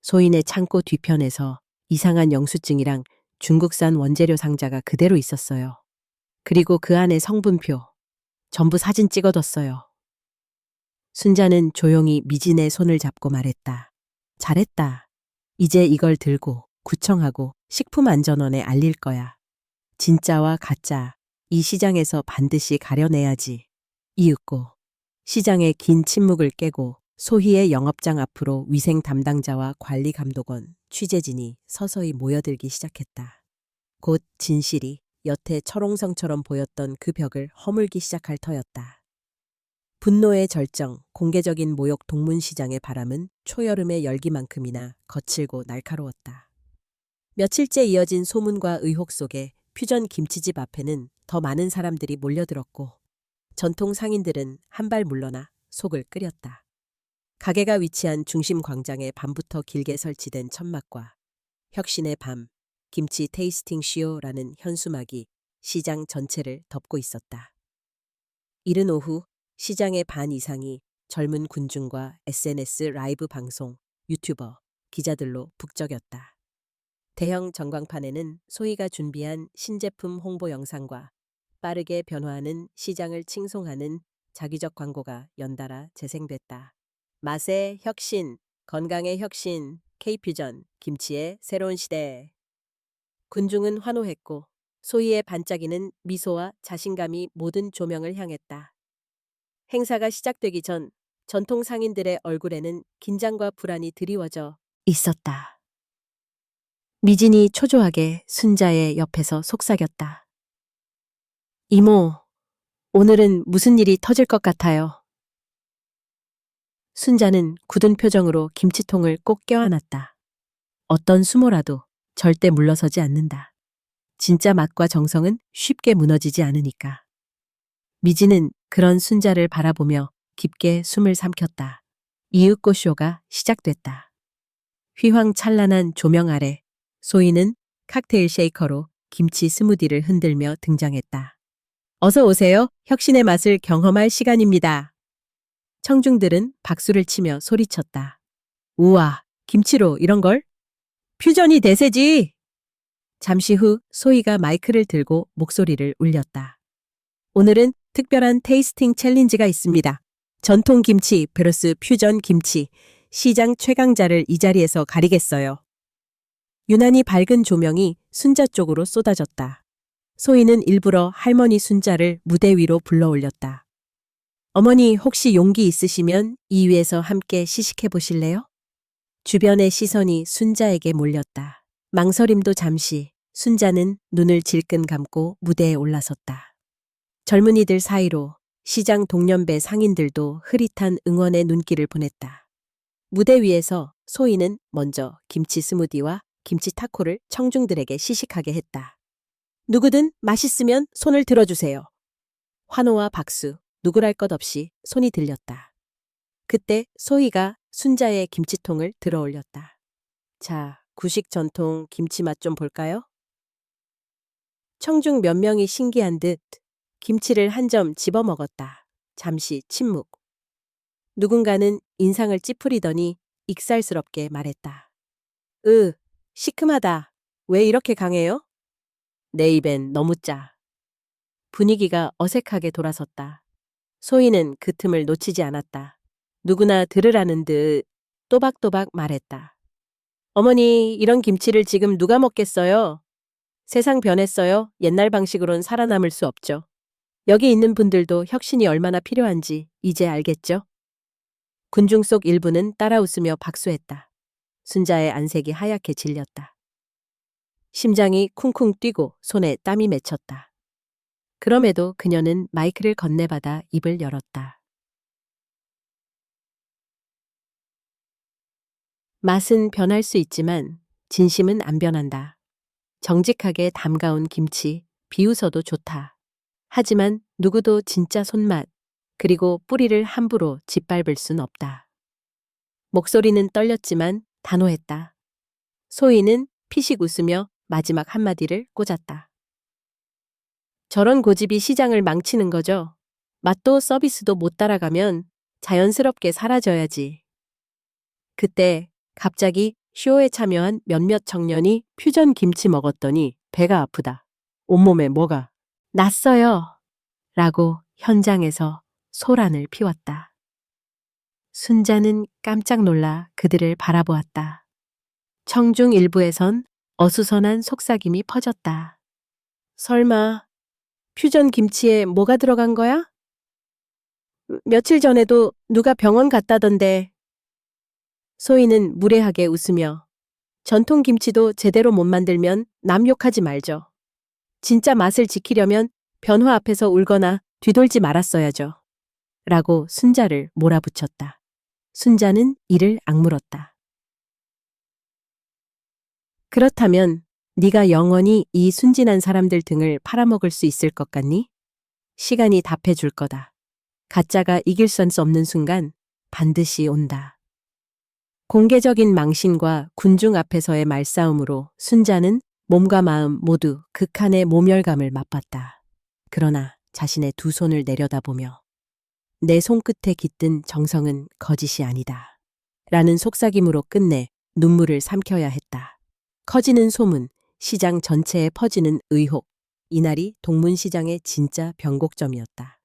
소인의 창고 뒤편에서 이상한 영수증이랑 중국산 원재료 상자가 그대로 있었어요. 그리고 그 안에 성분표, 전부 사진 찍어뒀어요. 순자는 조용히 미진의 손을 잡고 말했다. 잘했다. 이제 이걸 들고 구청하고 식품안전원에 알릴 거야. 진짜와 가짜, 이 시장에서 반드시 가려내야지. 이윽고 시장의 긴 침묵을 깨고 소희의 영업장 앞으로 위생 담당자와 관리 감독원, 취재진이 서서히 모여들기 시작했다. 곧 진실이 여태 철옹성처럼 보였던 그 벽을 허물기 시작할 터였다. 분노의 절정, 공개적인 모욕 동문시장의 바람은 초여름의 열기만큼이나 거칠고 날카로웠다. 며칠째 이어진 소문과 의혹 속에 퓨전 김치집 앞에는 더 많은 사람들이 몰려들었고 전통 상인들은 한 발 물러나 속을 끓였다. 가게가 위치한 중심 광장에 밤부터 길게 설치된 천막과 혁신의 밤, 김치 테이스팅 쇼라는 현수막이 시장 전체를 덮고 있었다. 이른 오후 시장의 반 이상이 젊은 군중과 SNS 라이브 방송, 유튜버, 기자들로 북적였다. 대형 전광판에는 소희가 준비한 신제품 홍보 영상과 빠르게 변화하는 시장을 칭송하는 자기적 광고가 연달아 재생됐다. 맛의 혁신, 건강의 혁신, K퓨전, 김치의 새로운 시대. 군중은 환호했고 소희의 반짝이는 미소와 자신감이 모든 조명을 향했다. 행사가 시작되기 전 전통 상인들의 얼굴에는 긴장과 불안이 드리워져 있었다. 미진이 초조하게 순자의 옆에서 속삭였다. 이모, 오늘은 무슨 일이 터질 것 같아요. 순자는 굳은 표정으로 김치통을 꼭 껴안았다. 어떤 수모라도 절대 물러서지 않는다. 진짜 맛과 정성은 쉽게 무너지지 않으니까. 미진은 그런 순자를 바라보며 깊게 숨을 삼켰다. 이윽고 쇼가 시작됐다. 휘황찬란한 조명 아래 소희는 칵테일 쉐이커로 김치 스무디를 흔들며 등장했다. 어서 오세요. 혁신의 맛을 경험할 시간입니다. 청중들은 박수를 치며 소리쳤다. 우와, 김치로 이런 걸? 퓨전이 대세지! 잠시 후 소희가 마이크를 들고 목소리를 울렸다. 오늘은 특별한 테이스팅 챌린지가 있습니다. 전통 김치 플러스 퓨전 김치, 시장 최강자를 이 자리에서 가리겠어요. 유난히 밝은 조명이 순자 쪽으로 쏟아졌다. 소희는 일부러 할머니 순자를 무대 위로 불러올렸다. 어머니 혹시 용기 있으시면 이 위에서 함께 시식해 보실래요? 주변의 시선이 순자에게 몰렸다. 망설임도 잠시, 순자는 눈을 질끈 감고 무대에 올라섰다. 젊은이들 사이로 시장 동년배 상인들도 흐릿한 응원의 눈길을 보냈다. 무대 위에서 소희는 먼저 김치 스무디와 김치 타코를 청중들에게 시식하게 했다. 누구든 맛있으면 손을 들어주세요. 환호와 박수, 누구랄 것 없이 손이 들렸다. 그때 소희가 순자의 김치통을 들어 올렸다. 자, 구식 전통 김치 맛 좀 볼까요? 청중 몇 명이 신기한 듯 김치를 한 점 집어 먹었다. 잠시 침묵. 누군가는 인상을 찌푸리더니 익살스럽게 말했다. 시큼하다. 왜 이렇게 강해요? 내 입엔 너무 짜. 분위기가 어색하게 돌아섰다. 소희는 그 틈을 놓치지 않았다. 누구나 들으라는 듯 또박또박 말했다. 어머니, 이런 김치를 지금 누가 먹겠어요? 세상 변했어요. 옛날 방식으론 살아남을 수 없죠. 여기 있는 분들도 혁신이 얼마나 필요한지 이제 알겠죠? 군중 속 일부는 따라 웃으며 박수했다. 순자의 안색이 하얗게 질렸다. 심장이 쿵쿵 뛰고 손에 땀이 맺혔다. 그럼에도 그녀는 마이크를 건네받아 입을 열었다. 맛은 변할 수 있지만 진심은 안 변한다. 정직하게 담가온 김치, 비웃어도 좋다. 하지만 누구도 진짜 손맛, 그리고 뿌리를 함부로 짓밟을 순 없다. 목소리는 떨렸지만 단호했다. 소희는 피식 웃으며 마지막 한마디를 꽂았다. 저런 고집이 시장을 망치는 거죠. 맛도 서비스도 못 따라가면 자연스럽게 사라져야지. 그때 갑자기 쇼에 참여한 몇몇 청년이 퓨전 김치 먹었더니 배가 아프다. 온몸에 뭐가 났어요. 라고 현장에서 소란을 피웠다. 순자는 깜짝 놀라 그들을 바라보았다. 청중 일부에선 어수선한 속삭임이 퍼졌다. 설마 퓨전 김치에 뭐가 들어간 거야? 며칠 전에도 누가 병원 갔다던데. 소희는 무례하게 웃으며 전통 김치도 제대로 못 만들면 남 욕하지 말죠. 진짜 맛을 지키려면 변화 앞에서 울거나 뒤돌지 말았어야죠. 라고 순자를 몰아붙였다. 순자는 이를 악물었다. 그렇다면 네가 영원히 이 순진한 사람들 등을 팔아먹을 수 있을 것 같니? 시간이 답해줄 거다. 가짜가 이길 수 없는 순간 반드시 온다. 공개적인 망신과 군중 앞에서의 말싸움으로 순자는 몸과 마음 모두 극한의 모멸감을 맛봤다. 그러나 자신의 두 손을 내려다보며 내 손끝에 깃든 정성은 거짓이 아니다. 라는 속삭임으로 끝내 눈물을 삼켜야 했다. 커지는 소문, 시장 전체에 퍼지는 의혹. 이날이 동문시장의 진짜 변곡점이었다.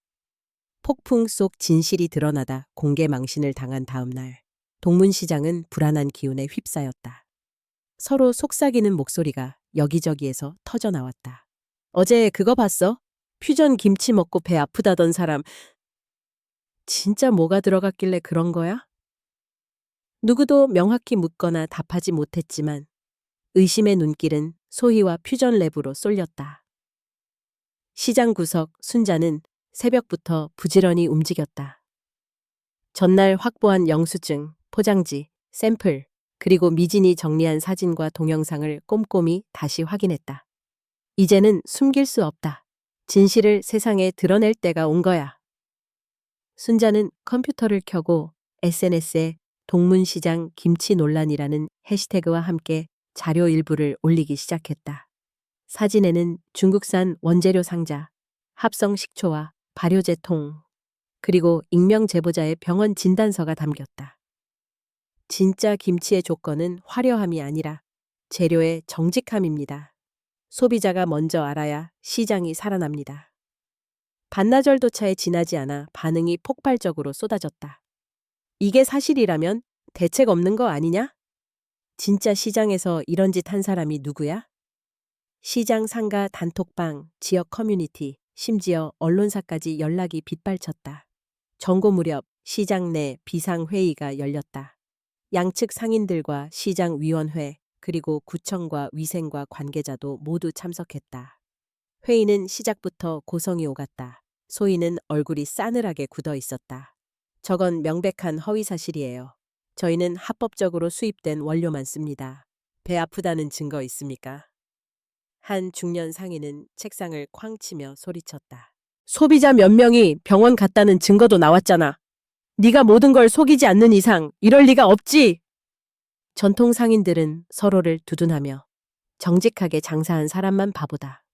폭풍 속 진실이 드러나다 공개 망신을 당한 다음 날, 동문시장은 불안한 기운에 휩싸였다. 서로 속삭이는 목소리가 여기저기에서 터져나왔다. 어제 그거 봤어? 퓨전 김치 먹고 배 아프다던 사람. 진짜 뭐가 들어갔길래 그런 거야? 누구도 명확히 묻거나 답하지 못했지만 의심의 눈길은 소희와 퓨전 랩으로 쏠렸다. 시장 구석 순자는 새벽부터 부지런히 움직였다. 전날 확보한 영수증, 포장지, 샘플, 그리고 미진이 정리한 사진과 동영상을 꼼꼼히 다시 확인했다. 이제는 숨길 수 없다. 진실을 세상에 드러낼 때가 온 거야. 순자는 컴퓨터를 켜고 SNS에 동문시장 김치 논란이라는 해시태그와 함께 자료 일부를 올리기 시작했다. 사진에는 중국산 원재료 상자, 합성 식초와 발효제 통, 그리고 익명 제보자의 병원 진단서가 담겼다. 진짜 김치의 조건은 화려함이 아니라 재료의 정직함입니다. 소비자가 먼저 알아야 시장이 살아납니다. 반나절도 차에 지나지 않아 반응이 폭발적으로 쏟아졌다. 이게 사실이라면 대책 없는 거 아니냐? 진짜 시장에서 이런 짓 한 사람이 누구야? 시장 상가 단톡방, 지역 커뮤니티, 심지어 언론사까지 연락이 빗발쳤다. 정고 무렵 시장 내 비상회의가 열렸다. 양측 상인들과 시장위원회, 그리고 구청과 위생과 관계자도 모두 참석했다. 회의는 시작부터 고성이 오갔다. 소희는 얼굴이 싸늘하게 굳어 있었다. 저건 명백한 허위 사실이에요. 저희는 합법적으로 수입된 원료만 씁니다. 배 아프다는 증거 있습니까? 한 중년 상인은 책상을 쾅 치며 소리쳤다. 소비자 몇 명이 병원 갔다는 증거도 나왔잖아. 네가 모든 걸 속이지 않는 이상 이럴 리가 없지. 전통 상인들은 서로를 두둔하며 정직하게 장사한 사람만 바보다.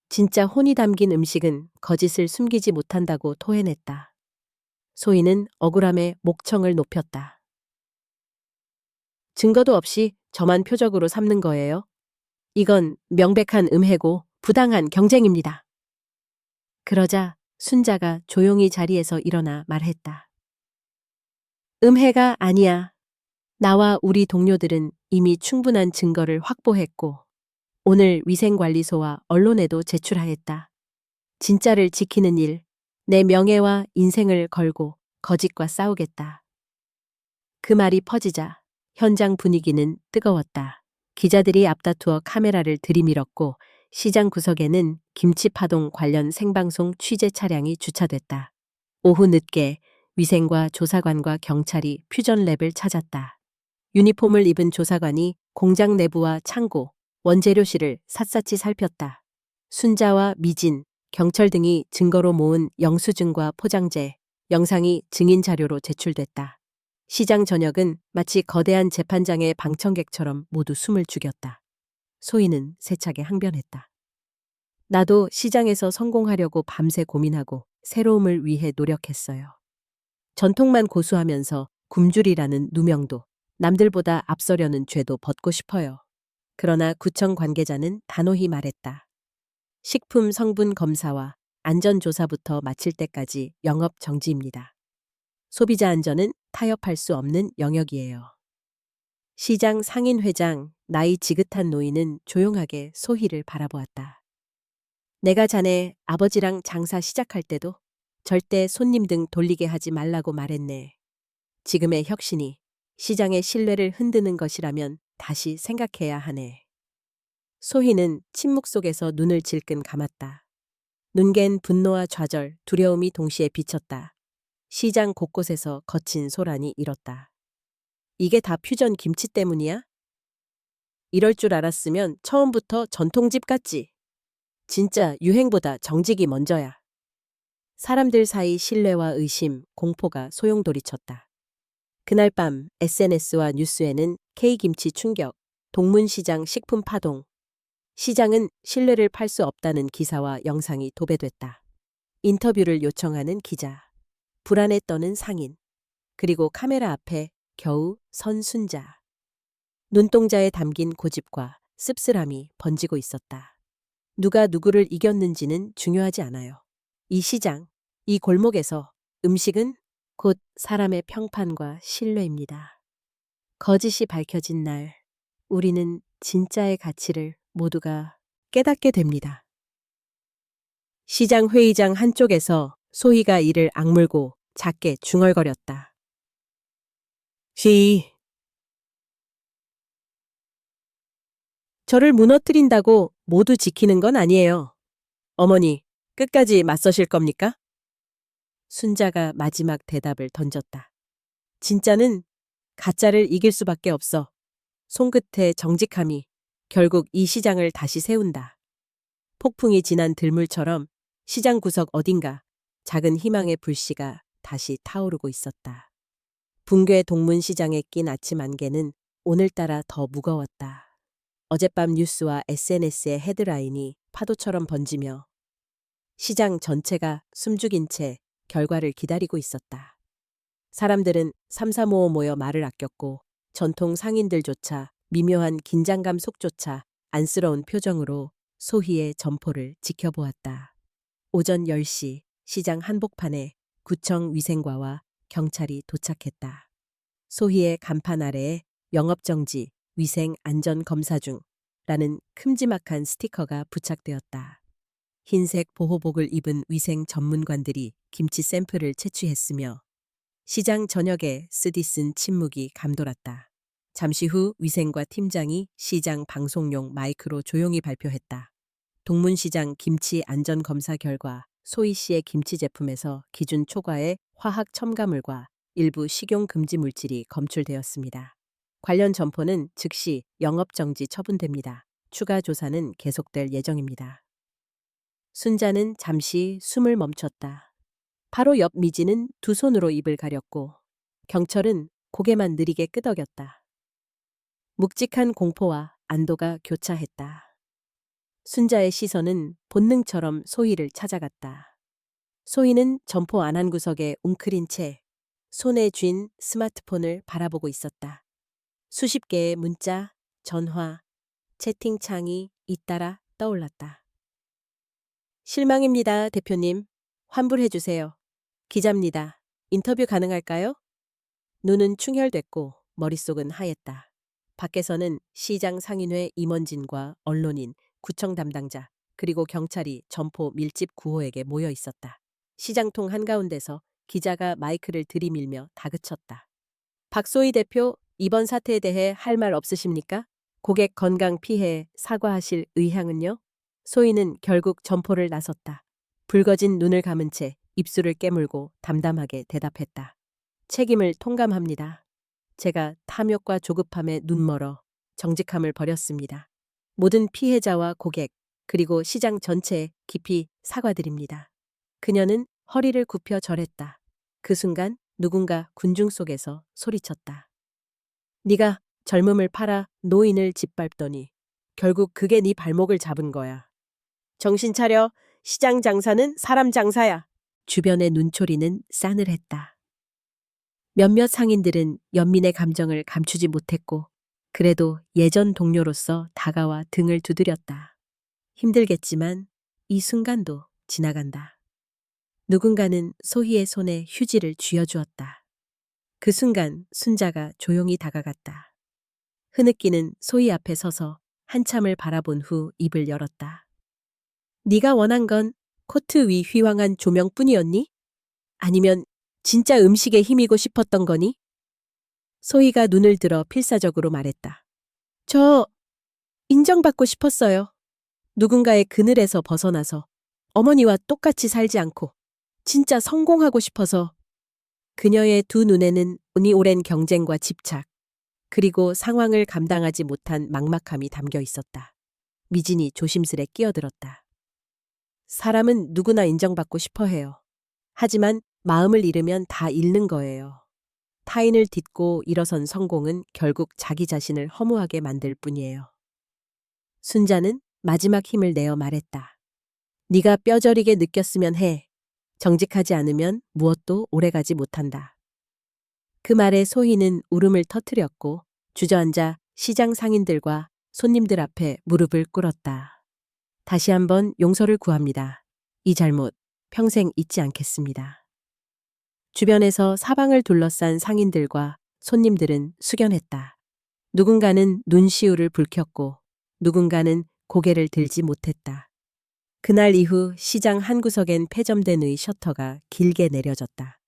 진짜 혼이 담긴 음식은 거짓을 숨기지 못한다고 토해냈다. 소희는 억울함에 목청을 높였다. 증거도 없이 저만 표적으로 삼는 거예요? 이건 명백한 음해고 부당한 경쟁입니다. 그러자 순자가 조용히 자리에서 일어나 말했다. 음해가 아니야. 나와 우리 동료들은 이미 충분한 증거를 확보했고 오늘 위생관리소와 언론에도 제출하였다. 진짜를 지키는 일, 내 명예와 인생을 걸고 거짓과 싸우겠다. 그 말이 퍼지자 현장 분위기는 뜨거웠다. 기자들이 앞다투어 카메라를 들이밀었고 시장 구석에는 김치파동 관련 생방송 취재 차량이 주차됐다. 오후 늦게 위생과 조사관과 경찰이 퓨전랩을 찾았다. 유니폼을 입은 조사관이 공장 내부와 창고, 원재료실을 샅샅이 살폈다. 순자와 미진, 경찰 등이 증거로 모은 영수증과 포장재, 영상이 증인 자료로 제출됐다. 시장 전역은 마치 거대한 재판장의 방청객처럼 모두 숨을 죽였다. 소희는 세차게 항변했다. 나도 시장에서 성공하려고 밤새 고민하고 새로움을 위해 노력했어요. 전통만 고수하면서 굶주리라는 누명도, 남들보다 앞서려는 죄도 벗고 싶어요. 그러나 구청 관계자는 단호히 말했다. 식품 성분 검사와 안전조사부터 마칠 때까지 영업 정지입니다. 소비자 안전은 타협할 수 없는 영역이에요. 시장 상인회장 나이 지긋한 노인은 조용하게 소희를 바라보았다. 내가 자네 아버지랑 장사 시작할 때도 절대 손님 등 돌리게 하지 말라고 말했네. 지금의 혁신이 시장의 신뢰를 흔드는 것이라면 다시 생각해야 하네. 소희는 침묵 속에서 눈을 질끈 감았다. 눈갠 분노와 좌절, 두려움이 동시에 비쳤다. 시장 곳곳에서 거친 소란이 일었다. 이게 다 퓨전 김치 때문이야? 이럴 줄 알았으면 처음부터 전통집 같지. 진짜 유행보다 정직이 먼저야. 사람들 사이 신뢰와 의심, 공포가 소용돌이쳤다. 그날 밤 SNS와 뉴스에는 K김치 충격, 동문시장 식품 파동, 시장은 신뢰를 팔 수 없다는 기사와 영상이 도배됐다. 인터뷰를 요청하는 기자, 불안에 떠는 상인, 그리고 카메라 앞에 겨우 선 순자. 눈동자에 담긴 고집과 씁쓸함이 번지고 있었다. 누가 누구를 이겼는지는 중요하지 않아요. 이 시장, 이 골목에서 음식은 곧 사람의 평판과 신뢰입니다. 거짓이 밝혀진 날, 우리는 진짜의 가치를 모두가 깨닫게 됩니다. 시장 회의장 한쪽에서 소희가 이를 악물고 작게 중얼거렸다. 저를 무너뜨린다고 모두 지키는 건 아니에요. 어머니, 끝까지 맞서실 겁니까? 순자가 마지막 대답을 던졌다. 진짜는 가짜를 이길 수밖에 없어. 손끝의 정직함이 결국 이 시장을 다시 세운다. 폭풍이 지난 들물처럼 시장 구석 어딘가 작은 희망의 불씨가 다시 타오르고 있었다. 붕괴 동문시장에 낀 아침 안개는 오늘따라 더 무거웠다. 어젯밤 뉴스와 SNS의 헤드라인이 파도처럼 번지며 시장 전체가 숨죽인 채 결과를 기다리고 있었다. 사람들은 삼삼오오 모여 말을 아꼈고 전통 상인들조차 미묘한 긴장감 속조차 안쓰러운 표정으로 소희의 점포를 지켜보았다. 오전 10시 시장 한복판에 구청 위생과와 경찰이 도착했다. 소희의 간판 아래에 영업정지, 위생 안전 검사 중라는 큼지막한 스티커가 부착되었다. 흰색 보호복을 입은 위생 전문관들이 김치 샘플을 채취했으며 시장 전역에 쓰디쓴 침묵이 감돌았다. 잠시 후 위생과 팀장이 시장 방송용 마이크로 조용히 발표했다. 동문시장 김치 안전 검사 결과 소희 씨의 김치 제품에서 기준 초과의 화학 첨가물과 일부 식용 금지 물질이 검출되었습니다. 관련 점포는 즉시 영업정지 처분됩니다. 추가 조사는 계속될 예정입니다. 순자는 잠시 숨을 멈췄다. 바로 옆 미지는 두 손으로 입을 가렸고 경철은 고개만 느리게 끄덕였다. 묵직한 공포와 안도가 교차했다. 순자의 시선은 본능처럼 소희를 찾아갔다. 소희는 점포 안한 구석에 웅크린 채 손에 쥔 스마트폰을 바라보고 있었다. 수십 개의 문자, 전화, 채팅창이 잇따라 떠올랐다. 실망입니다, 대표님. 환불해주세요. 기자입니다. 인터뷰 가능할까요? 눈은 충혈됐고 머릿속은 하였다. 밖에서는 시장 상인회 임원진과 언론인, 구청 담당자, 그리고 경찰이 점포 밀집 구호에게 모여 있었다. 시장통 한가운데서 기자가 마이크를 들이밀며 다그쳤다. 박소희 대표, 이번 사태에 대해 할 말 없으십니까? 고객 건강 피해에 사과하실 의향은요? 소희는 결국 점포를 나섰다. 붉어진 눈을 감은 채 입술을 깨물고 담담하게 대답했다. 책임을 통감합니다. 제가 탐욕과 조급함에 눈멀어 정직함을 버렸습니다. 모든 피해자와 고객, 그리고 시장 전체에 깊이 사과드립니다. 그녀는 허리를 굽혀 절했다. 그 순간 누군가 군중 속에서 소리쳤다. 네가 젊음을 팔아 노인을 짓밟더니 결국 그게 네 발목을 잡은 거야. 정신 차려. 시장 장사는 사람 장사야. 주변의 눈초리는 싸늘했다. 몇몇 상인들은 연민의 감정을 감추지 못했고 그래도 예전 동료로서 다가와 등을 두드렸다. 힘들겠지만 이 순간도 지나간다. 누군가는 소희의 손에 휴지를 쥐어주었다. 그 순간 순자가 조용히 다가갔다. 흐느끼는 소희 앞에 서서 한참을 바라본 후 입을 열었다. 네가 원한 건 코트 위 휘황한 조명뿐이었니? 아니면 진짜 음식에 힘이고 싶었던 거니? 소희가 눈을 들어 필사적으로 말했다. 저 인정받고 싶었어요. 누군가의 그늘에서 벗어나서 어머니와 똑같이 살지 않고 진짜 성공하고 싶어서. 그녀의 두 눈에는 운이 오랜 경쟁과 집착, 그리고 상황을 감당하지 못한 막막함이 담겨 있었다. 미진이 조심스레 끼어들었다. 사람은 누구나 인정받고 싶어 해요. 하지만 마음을 잃으면 다 잃는 거예요. 타인을 딛고 일어선 성공은 결국 자기 자신을 허무하게 만들 뿐이에요. 순자는 마지막 힘을 내어 말했다. 네가 뼈저리게 느꼈으면 해. 정직하지 않으면 무엇도 오래가지 못한다. 그 말에 소희는 울음을 터뜨렸고 주저앉아 시장 상인들과 손님들 앞에 무릎을 꿇었다. 다시 한번 용서를 구합니다. 이 잘못 평생 잊지 않겠습니다. 주변에서 사방을 둘러싼 상인들과 손님들은 숙연했다. 누군가는 눈시울을 붉혔고 누군가는 고개를 들지 못했다. 그날 이후 시장 한 구석엔 폐점된 의 셔터가 길게 내려졌다.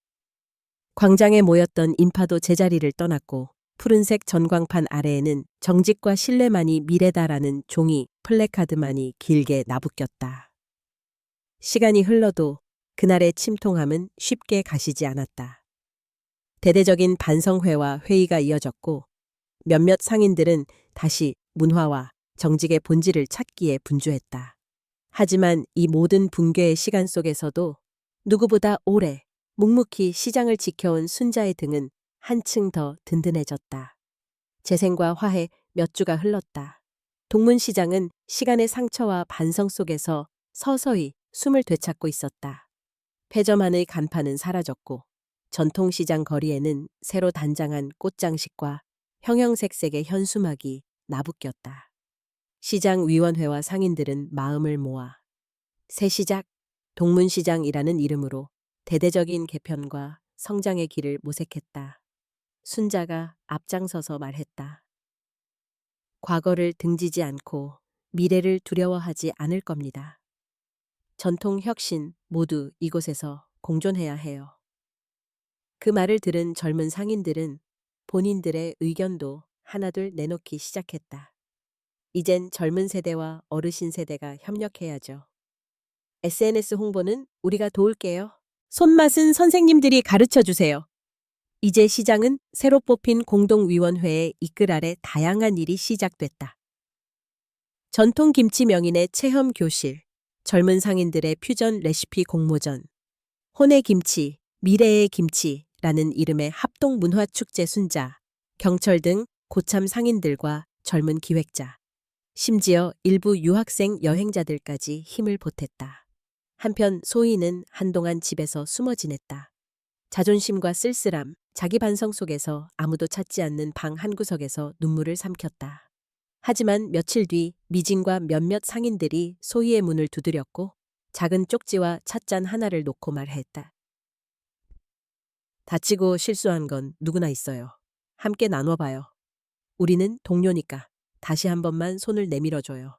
광장에 모였던 인파도 제자리를 떠났고 푸른색 전광판 아래에는 정직과 신뢰만이 미래다라는 종이 플래카드만이 길게 나부꼈다. 시간이 흘러도 그날의 침통함은 쉽게 가시지 않았다. 대대적인 반성회와 회의가 이어졌고 몇몇 상인들은 다시 문화와 정직의 본질을 찾기에 분주했다. 하지만 이 모든 붕괴의 시간 속에서도 누구보다 오래 묵묵히 시장을 지켜온 순자의 등은 한층 더 든든해졌다. 재생과 화해 몇 주가 흘렀다. 동문시장은 시간의 상처와 반성 속에서 서서히 숨을 되찾고 있었다. 폐점한의 간판은 사라졌고 전통시장 거리에는 새로 단장한 꽃장식과 형형색색의 현수막이 나부꼈다. 시장위원회와 상인들은 마음을 모아 새 시작, 동문시장이라는 이름으로 대대적인 개편과 성장의 길을 모색했다. 순자가 앞장서서 말했다. 과거를 등지지 않고 미래를 두려워하지 않을 겁니다. 전통 혁신 모두 이곳에서 공존해야 해요. 그 말을 들은 젊은 상인들은 본인들의 의견도 하나둘 내놓기 시작했다. 이젠 젊은 세대와 어르신 세대가 협력해야죠. SNS 홍보는 우리가 도울게요. 손맛은 선생님들이 가르쳐 주세요. 이제 시장은 새로 뽑힌 공동위원회의 이끌 아래 다양한 일이 시작됐다. 전통 김치 명인의 체험 교실, 젊은 상인들의 퓨전 레시피 공모전, 혼의 김치, 미래의 김치라는 이름의 합동 문화 축제 순자, 경철 등 고참 상인들과 젊은 기획자, 심지어 일부 유학생 여행자들까지 힘을 보탰다. 한편 소희는 한동안 집에서 숨어 지냈다. 자존심과 쓸쓸함, 자기 반성 속에서 아무도 찾지 않는 방 한구석에서 눈물을 삼켰다. 하지만 며칠 뒤 미진과 몇몇 상인들이 소희의 문을 두드렸고 작은 쪽지와 찻잔 하나를 놓고 말했다. 다치고 실수한 건 누구나 있어요. 함께 나눠봐요. 우리는 동료니까 다시 한 번만 손을 내밀어줘요.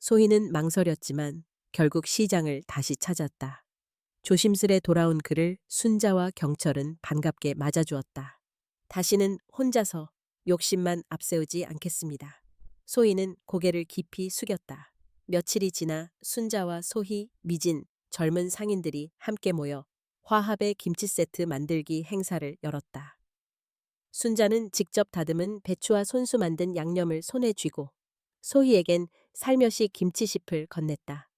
소희는 망설였지만 결국 시장을 다시 찾았다. 조심스레 돌아온 그를 순자와 경철은 반갑게 맞아주었다. 다시는 혼자서 욕심만 앞세우지 않겠습니다. 소희는 고개를 깊이 숙였다. 며칠이 지나 순자와 소희, 미진, 젊은 상인들이 함께 모여 화합의 김치 세트 만들기 행사를 열었다. 순자는 직접 다듬은 배추와 손수 만든 양념을 손에 쥐고 소희에겐 살며시 김치씹을 건넸다.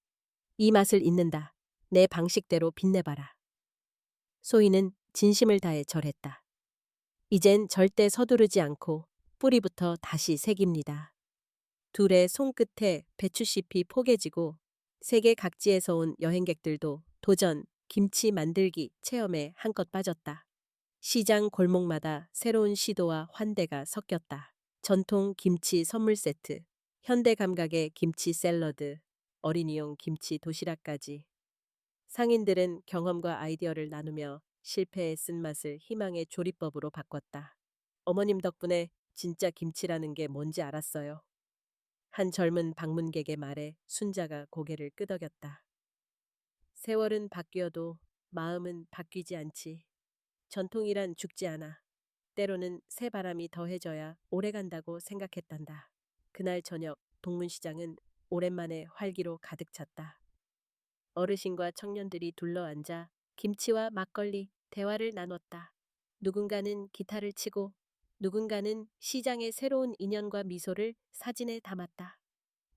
이 맛을 잇는다. 내 방식대로 빛내봐라. 소희는 진심을 다해 절했다. 이젠 절대 서두르지 않고 뿌리부터 다시 새깁니다. 둘의 손끝에 배추잎이 포개지고 세계 각지에서 온 여행객들도 도전, 김치 만들기 체험에 한껏 빠졌다. 시장 골목마다 새로운 시도와 환대가 섞였다. 전통 김치 선물 세트, 현대 감각의 김치 샐러드, 어린이용 김치 도시락까지. 상인들은 경험과 아이디어를 나누며 실패의 쓴맛을 희망의 조리법으로 바꿨다. 어머님 덕분에 진짜 김치라는 게 뭔지 알았어요. 한 젊은 방문객의 말에 순자가 고개를 끄덕였다. 세월은 바뀌어도 마음은 바뀌지 않지. 전통이란 죽지 않아. 때로는 새 바람이 더해져야 오래간다고 생각했단다. 그날 저녁 동문시장은 오랜만에 활기로 가득 찼다. 어르신과 청년들이 둘러앉아 김치와 막걸리, 대화를 나눴다. 누군가는 기타를 치고 누군가는 시장의 새로운 인연과 미소를 사진에 담았다.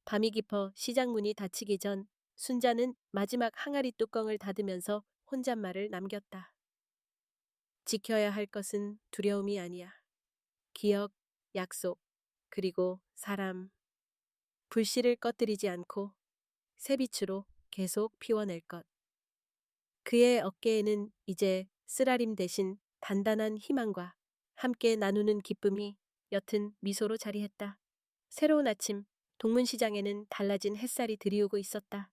밤이 깊어 시장 문이 닫히기 전 순자는 마지막 항아리 뚜껑을 닫으면서 혼잣말을 남겼다. 지켜야 할 것은 두려움이 아니야. 기억, 약속, 그리고 사람. 불씨를 꺼뜨리지 않고 새빛으로 계속 피워낼 것. 그의 어깨에는 이제 쓰라림 대신 단단한 희망과 함께 나누는 기쁨이 옅은 미소로 자리했다. 새로운 아침, 동문시장에는 달라진 햇살이 들이우고 있었다.